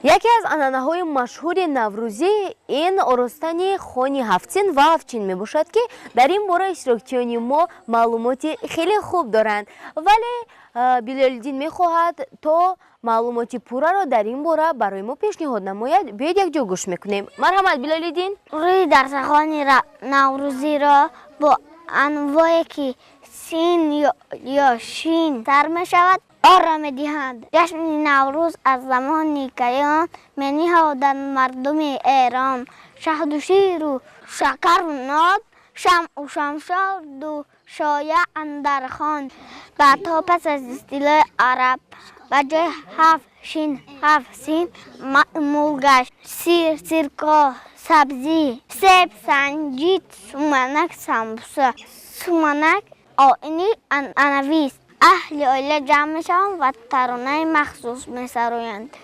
یکی از عنعنه‌های مشهور نوروزی این آرستن خانی هفتین و هفتچین می باشد که در این باره اشتراکچیان ما معلوماتی خیلی خوب دارند، ولی بلالدین می خواهد تا معلوماتی پورا را در این باره برای ما پیشنهاد نماید. بیاید یک جا گوش میکنیم. مرحمت بلالدین. روی درسخوانی نوروزی را با انواعی که سین یا شین تر می شود آرام دهند. جشن نوروز از زمانی که آن می نهادند مردم ایران شهد و شیر و شکر و ناب، شمع و شمشاد و شایع اندر خوان. بعدها پس از اصطلاح عرب به جای هفت شین هفت سین معمول گشت. سیر، سرکه، سبزی، سیب، سنجید، سومنک، سمبوسه. سومنک آیینی عنعنوی است. اهل عائله جمع میشوند و ترانه مخصوص میسرویند.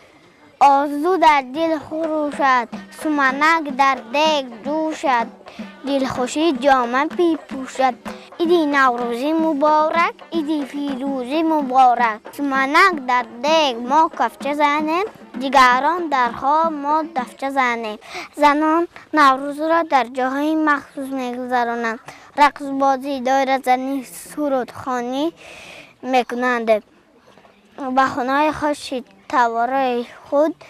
آرزو در دل خروشد، سومنک در دیگ جوشد، دلخوشی جامه پیپوشد. عید نوروزی مبارک، عید پیروزی مبارک. سومنک در دیگ ما کفچه زنیم، دیگران در خواب ما دفچه زنیم. زنان نوروز را در جاهای مخصوص میگذرانند. رقص بازی، دایره زنی، سرودخوانی میکنند. به خانه‌های خوش تواره خود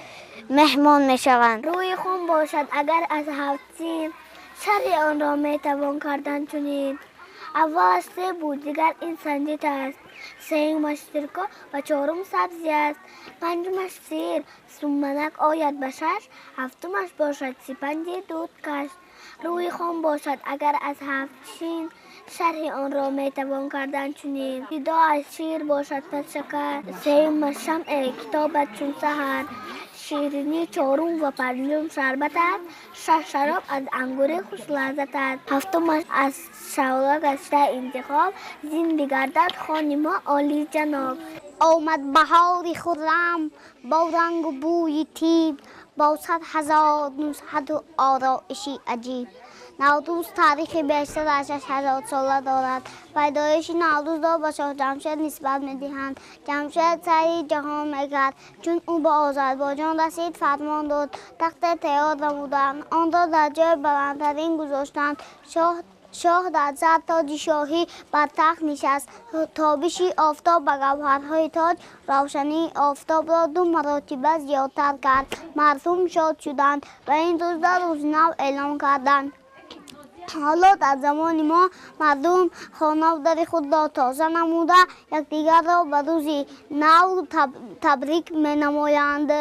مهمان میشوند. روی خون باشد اگر از هفتین، شر آن را میتوان کردن چنین. اول سه بود، دیگر این سنجید است. سومش سرکه و چهارم سبزی است. پنجمش سیر، سومنک آید به شش. هفتمش باشد سپنج دود کش. روی خون باشد اگر از هفتین، شرح آن را میتوان کردن چنین. دیدا از شیر باشد پس شکر، سوم شمع کتابت چون سحر. شیرینی چهارم و پنجم شربت است. شش شراب از انگور خوش لذت است. هفتمش از شوله گشته انتخاب، زین بگردد خان ما عالی جناب. آمد بهاری خرم با رنگ و بوی طیب، با 100,000 نزهت و آرایشی عجیب. نوروز تاریخ بیشتر از 6,000 ساله دارد. پیدایش نوروز را به شاه جمشید نسبت می‌دهند. جمشید سری جهان می‌کرد. چون او به آذربایجان رسید فرمان داد تخت تیار نمودند، آن را در جای بلندترین گذاشتند. شاه در زر تاج شاهی بر تخت نشست. تابشی آفتاب به گوهرهای تاج روشنی آفتاب را 2 مرتبه زیادتر کرد. مردم شاد شدند و این روز را روز نو اعلام کردند. حالا در زمان ما مردم خانه در خود را تازه نموده یکدیگر را به روز نو تبریک می نمایند.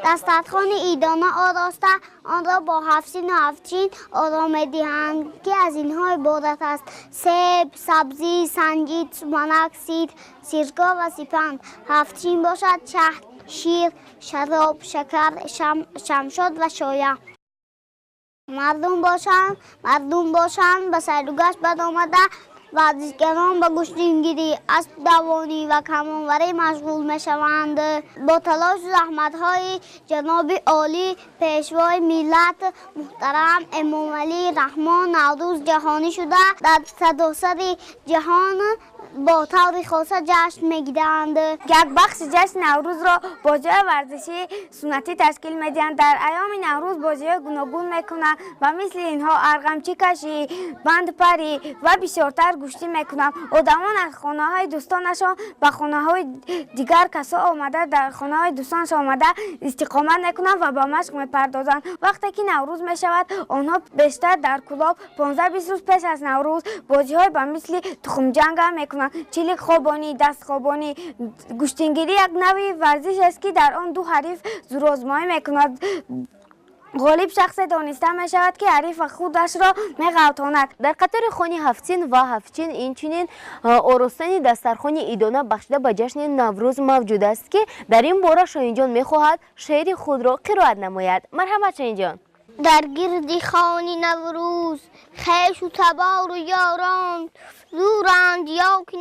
دسترخوان عیدانه آراسته آن را با هفتین و هفتچین آرام می دهند که از اینها عبارت است: سیب، سبزی، سنجید، سومنک، سیر، سرکه و سپند. هفتچین باشد شهد، شیر، شراب، شکر، شمشاد و شایع. مردم باشند به سیلوگشت بد آمده، ورزشگران به گشتنگیری، اسب دوانی و کمانوری مشغول می شوند. با تلاش و زحمت‌های جناب عالی پیشوای ملت محترم امام علی رحمان نوروز جهانی شده در سراسر جهان با طور خاص جشن میگیرند. یک بخش جشن نوروز را بازی‌های ورزشی سنتی تشکیل می‌دهند. در ایام نوروز بازی‌های گوناگون می‌کنند و مثل اینها ارغمچی کشی، بند پری و بسیارتر گوشتی می‌کنند. آدمان از خانه‌های دوستانشان به خانه‌های دیگر کسا آمده در خانه‌های دوستانشان آمده استقامت می‌کنند و به مشق می‌پردازند. وقتی که نوروز می‌شود آنها بیشتر در کلاب 15-20 روز پیش از نوروز بازی‌های به مثل تخم جنگ می‌کنند. چلیک خوابانی، دست خوابانی، گوشتنگیری یک نوع ورزش است که در آن دو حریف زورآزمایی می‌کنند. غالب شخص دانسته می شود که حریف خودش را می غلطاند. در قطار خانی هفتین و هفتین اینچنین آراستن دسترخوان ایدانه بخشیده به جشن نوروز موجود است که در این باره شاهین جان می خواهد شعر خود را قرائت نماید. مرحمت شاهین جان. در گردی خانی نوروز خیش و تبار و یاران زورند یا که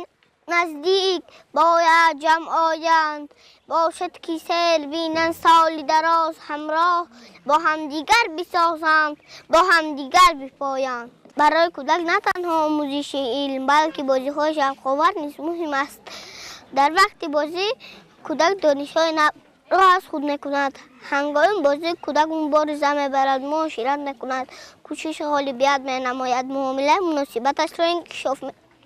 نزدیک باید جمع آیند. باشد که سیل بینن سالی دراز همراه با همدیگر بسازند با همدیگر بپایند. برای کودک نه تنها آموزش علم بلکه بازی های شوق‌آور نیز مهم است. در وقت بازی کودک دانش‌های نو را از خود نکند. هنگام بازی کودک مبارزه میبرد، معاشرت نکند، کوشش حال بیاد می نماید، معامله مناسبتش را انکشاف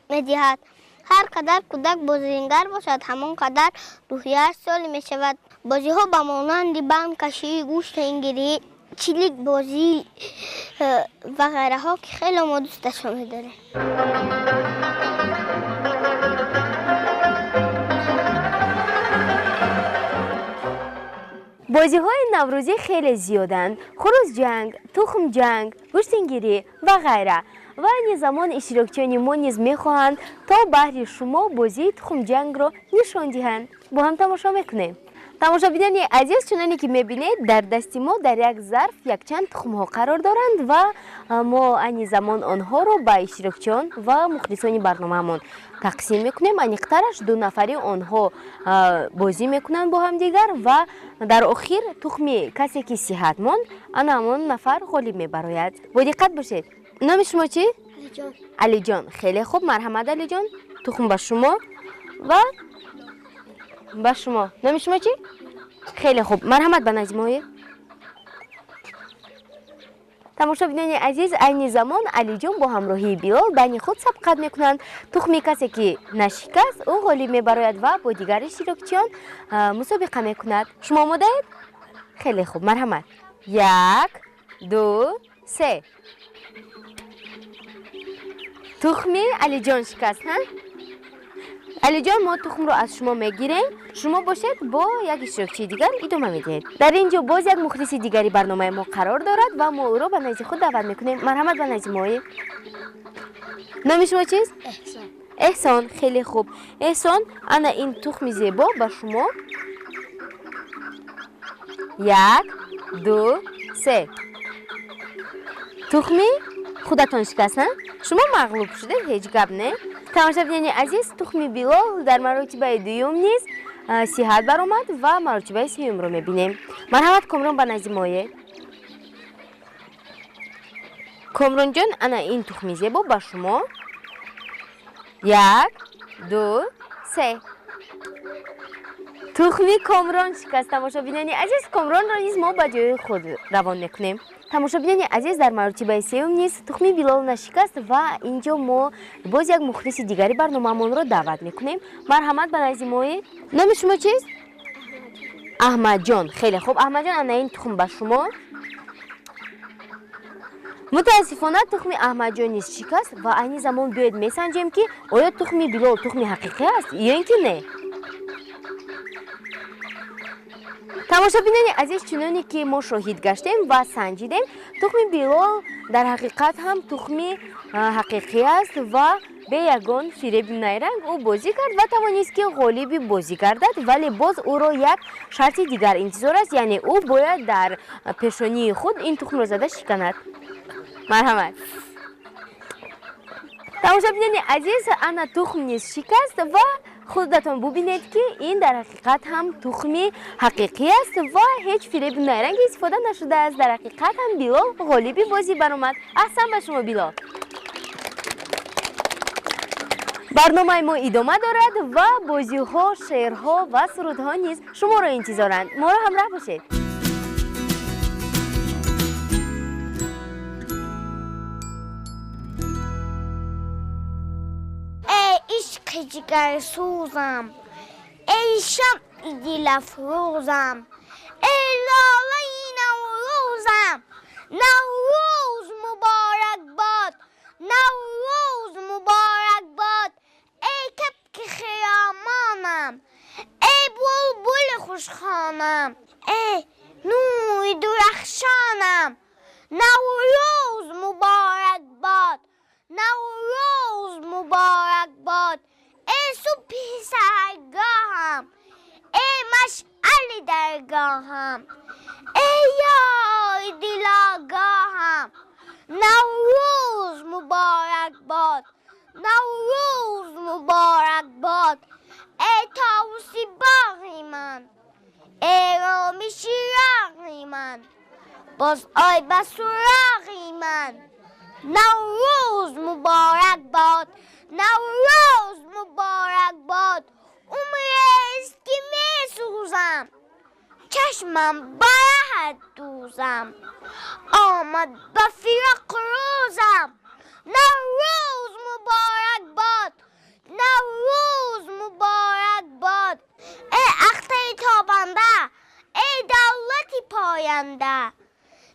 میدهد. هر قدر کودک بازیگر باشد همان قدر روحیه‌اش سالم می شود. بازی ها به مانند بند کشی، گوشت انگیری، چلیک بازی و غیره ها که خیلی ما دوستشان می‌داریم. بازی های نوروزی خیلی زیادند. خروس جنگ، تخم جنگ، گوشتنگیری و غیره. و این زمان اشتراکچیان ما نیز میخواهند تا بهر شما بازی تخم جنگ را نشان دهند. با هم تماشا میکنیم. تماشابینان عزیز چنانی که میبینید در دست ما در یک ظرف یک چند تخم ها قرار دارند و ما این زمان آنها را به اشتراکچیان و مخلصان برنامه‌مان تقسیم میکنیم. انیقترش 2 نفری آنها بازی میکنند با هم دیگر و در آخر تخمی کسی که صحتمند آن نفر غالب میبراید. با دقت باشید. نام شما چی؟ علی جان. علی جان. خیلی خوب. مرحمت علی جان. تخم به شما و به شما. نام شما چی؟ خیلی خوب. مرحمت به نظمای تماشابینان عزیز این زمان علی جان با همراهی بیلال بین خود سبقت میکنند. تخمی کسی که نشکست او غالب میبراید و با دیگر اشتراکچیان مسابقه میکند. شما آماده اید؟ خیلی خوب. مرحمت. 1 2 3. تخمی علی جان شکست. علی جان ما تخم رو از شما میگیریم. شما باشید با یک اشتراکچی دیگر ادامه میدهید. در اینجا باز یک مخلص دیگری برنامه ما قرار دارد و ما او را به نزد خود دعوت میکنیم. مرحمت به نزد ما. نام شما چیست؟ احسان. احسان. خیلی خوب. احسان انا این تخم زیبا به شما. 1 2 3. تخمی خودتان شکست. شما مغلوب شده. هیچ گپ نه. تماشابینان عزیز تخمی بیلال در مرتبه دوم نیز صحت برآمد و مرتبه سوم رو میبینیم. مرحمت کامران به نزد مایه. کامران جان انا این تخمی زیبا با شما. 1 2 3. تخمی کامران شکست. تماشابینان عزیز کامران را نیز ما به جای خود روان میکنیم. تماشابینان عزیز در مرتبه سوم نیز تخمی بیلال نشکست و اینجا ما باز یک مخلص دیگری برنامه‌مان را دعوت میکنیم. مرحمت به نزد ما. نام شما چیست؟ احمد جان. خیلی خوب. احمد جان انا این تخم به شما. متاسفانه تخمی احمد جان نیز شکست و این زمان باید میسنجیم که آیا تخمی بیلال تخمی حقیقی است یا اینکه نه. تماشابینان عزیز چنانی که ما شاهد گشتیم و سنجیدیم تخم بیلال در حقیقت هم تخم حقیقی است و به یگان فریب نیرنگ او بازی کرد و توانست که غالب بازی گردد ولی باز او را یک شرط دیگر انتظار است یعنی او باید در پیشانی خود این تخم را زده شکند. مرحمت. تماشابینان عزیز انا تخم نیز شکست و خودتان ببینید که این در حقیقت هم تخمی حقیقی است و هیچ فریب نیرنگ استفاده نشده است. در حقیقت هم بیلال غالب بازی برآمد. احسن به شما بیلال. برنامه ما ادامه دارد و بازی‌ها، شعرها و سرودها نیز شما را انتظارند. ما را همراه باشید. ای عشق جگر سوزم، ای شمع دل افروزم، ای لاله نوروزم، نوروز مبارک باد، نوروز مبارک باد. ای کبک خیامانم، ای بلبل خوشخوانم، ای نور درخشانم، نوروز مبارک باد، نوروز مبارک باد. ای صبح سحرگاهم، ای مشعل درگاهم، ای یار دلاگاهم، نوروز مبارک باد، نوروز مبارک باد. ای طاووس باغی من، ای رام شیراغی من، باز آی به سراغی من، نوروز مبارک باد، نوروز مبارک باد. عمرست که می سوزم، چشمم برهد دوزم، آمد به فراق روزم، نوروز مبارک باد، نوروز مبارک باد. ای اختر تابنده، ای دولت پاینده،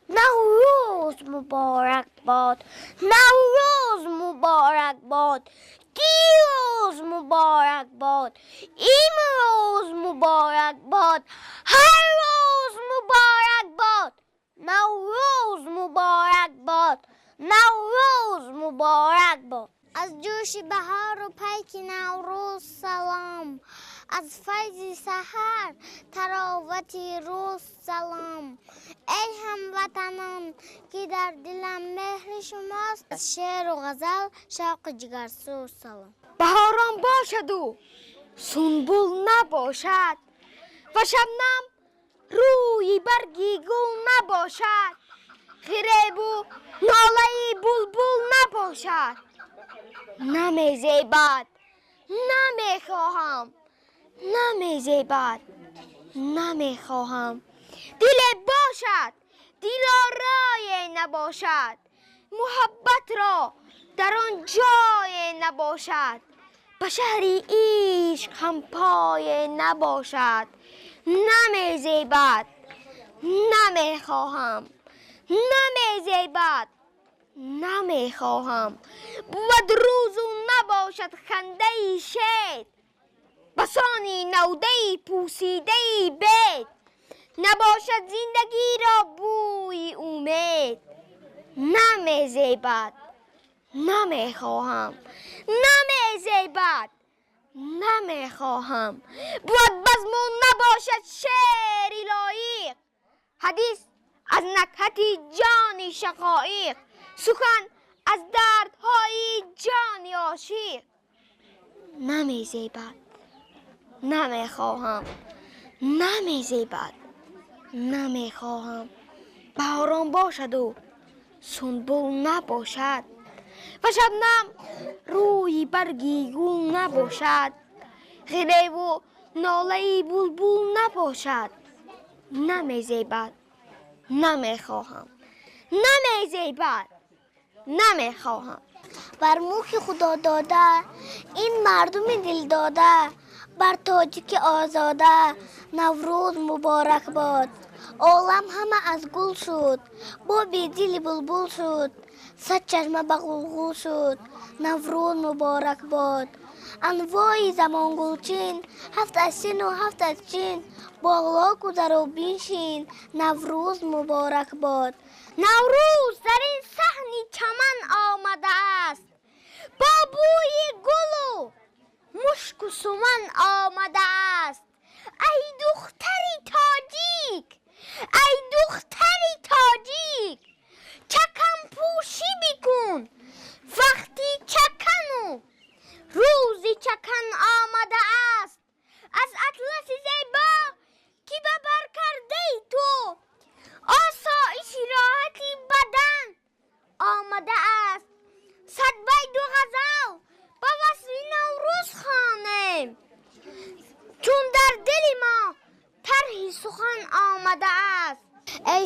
نوروز مبارک باد، نوروز مبارک باد. دیروز مبارک باد، امروز مبارک باد، هر روز مبارک باد، نوروز مبارک باد، نوروز مبارک باد. از جوش بهار و پیک نوروز سلام، از فیض سحر تراوت روز سلام. ای هموطنان که در دلم مهر شماست، از شعر و غزل شوق جگرسوز سلام. بهاران باشد و سنبل نباشد و شبنم روی برگی گل نباشد، غریب و ناله بلبل نباشد، نمیزیبد نمیخواهم، نمیزیبد نمیخواهم. دل باشد دل آرای نباشد، محبت را در آن جای نباشد، به شهر عشق هم پای نباشد، نمیزیبد نمیخواهم، نمیزیبد نمیخواهم. بود روز و نباشد خنده شید، بسانی نوده پوسیده بید، نباشد زندگی را بوی امید، نمیزیبد نمیخواهم، نمیزیبد نمیخواهم. بود بزمون نباشد شعر لایق، حدیث از نکهت جان شقایق، سخن از دردهای جان عاشق، نمیزیبد نمیخواهم، نمیزیبد نمیخواهم. بهاران باشد و سنبل نباشد و شبنم روی برگی گل نباشد، غریب و ناله بلبل نباشد، نمیزیبد نمیخواهم، نمیزیبد نمیخواهم. بر موک خدا داده این مردم دل داده، بر تاجیک آزاده نوروز مبارک باد. عالم همه از گل شد، با بیدل بلبل شد، صد چشمه به غلغل شد، نوروز مبارک باد. انواع زمان گلچین، هفت از چین و هفت از چین، باغلاک و در و بینشین، نوروز مبارک باد. نوروز در این صحن چمن آمده است، با بوی گل و مشک و سمن آمده است. ای دختری تاجیک، ای دختری تاجیک، چکن پوشی بکن وقتی چکنو، روزی چکن آمده است از اطلس زیبا که به بر کرده تو، آسایش راحتی بدن آمده است. صد بید و غزل با وصف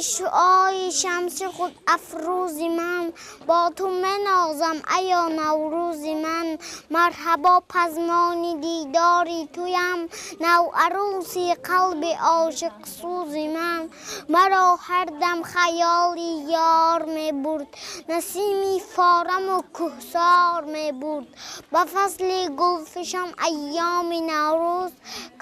شعای شمس خود افروزی من، با تو منازم ایا نوروزی من. مرحبا پزمانی دیداری تویم، نو عروسی قلب عاشق سوزی من. مرا هر دم خیالی یار می برد، نسیمی فارم و کهسار می برد. با فصل گلفشان ایام نوروز،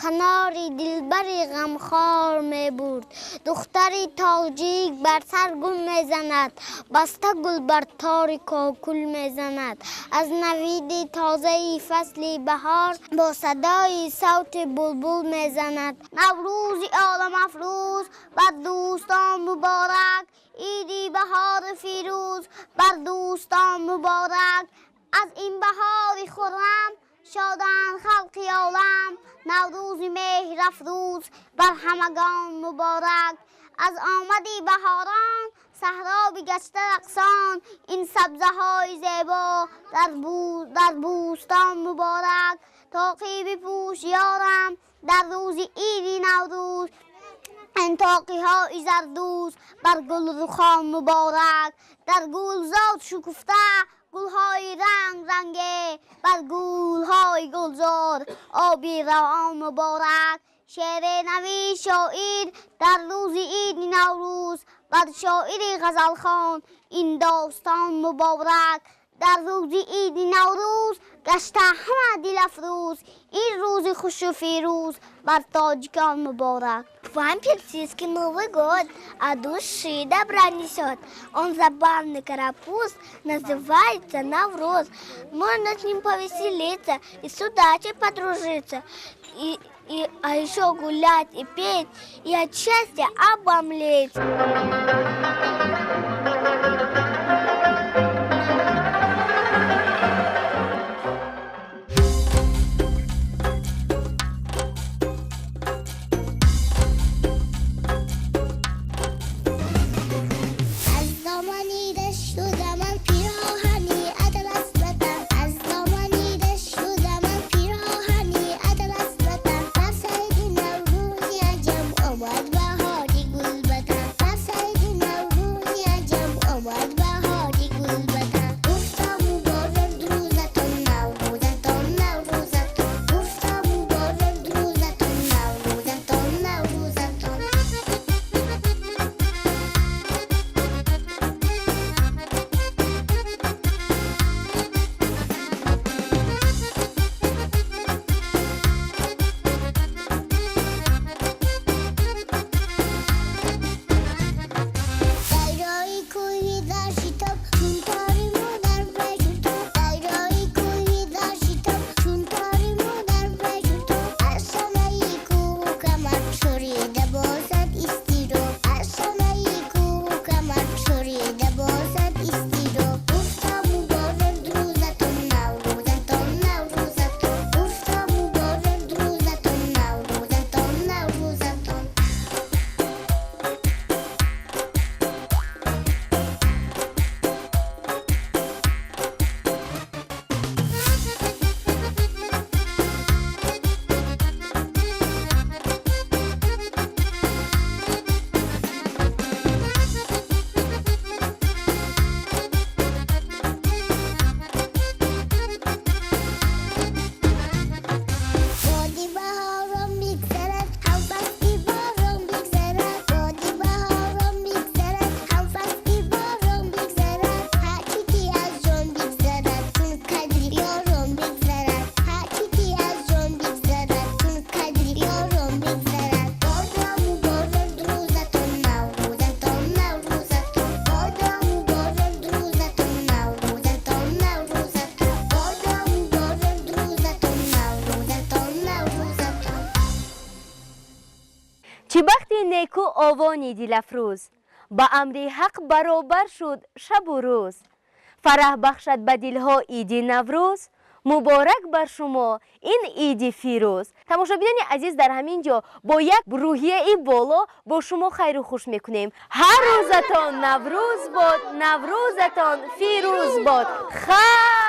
کناری دلبری غمخوار می برد. دختری تاجیک بر سر گل می زند، بسته گل بر تار کاکل می زند. از نوید تازه فصل بهار، با صدای صوت بلبل می زند. نوروز عالم افروز بر دوستان مبارک، عیدی بهار فیروز بر دوستان مبارک. از این بهار خرم شادن خلق عالم، نوروز مهر افروز بر همگان مبارک. از آمدی بهاران صحرا بگشته رقصان، این سبزه های زیبا در بوستان مبارک. تاقی بپوش یارم در روز عید نوروز، این تاقی های زردوز بر گل رخان مبارک. در گلزار شکفته گلهای رنگ رنگه، بر گلهای گلزار آبی روان مبارک. شعر نوی شاعر در روز عید نوروز، بر شاعر غزلخوان این داستان مبارک. در روز عید نوروز گشته همه دل افروز، این روز خوش و фируз бар тоҷикон муборак. Вам персидский Новый год от души добра несет. Он забавный карапуз, называется Навруз. Можно с ним повеселиться и с удачей подружиться. А еще гулять и петь, и от счастья обомлеть. چی بختی نیکو آوانی دلافروز، با امر حق برابر شد شب و روز. فرح بخشد به دلها عید نوروز، مبارک بر شما این عید فیروز. تماشابینان عزیز، در همین جا با یک روحیه بالا با شما خیر و خوش میکنیم. هر روزتان نوروز باد، نوروزتان فیروز باد. خیر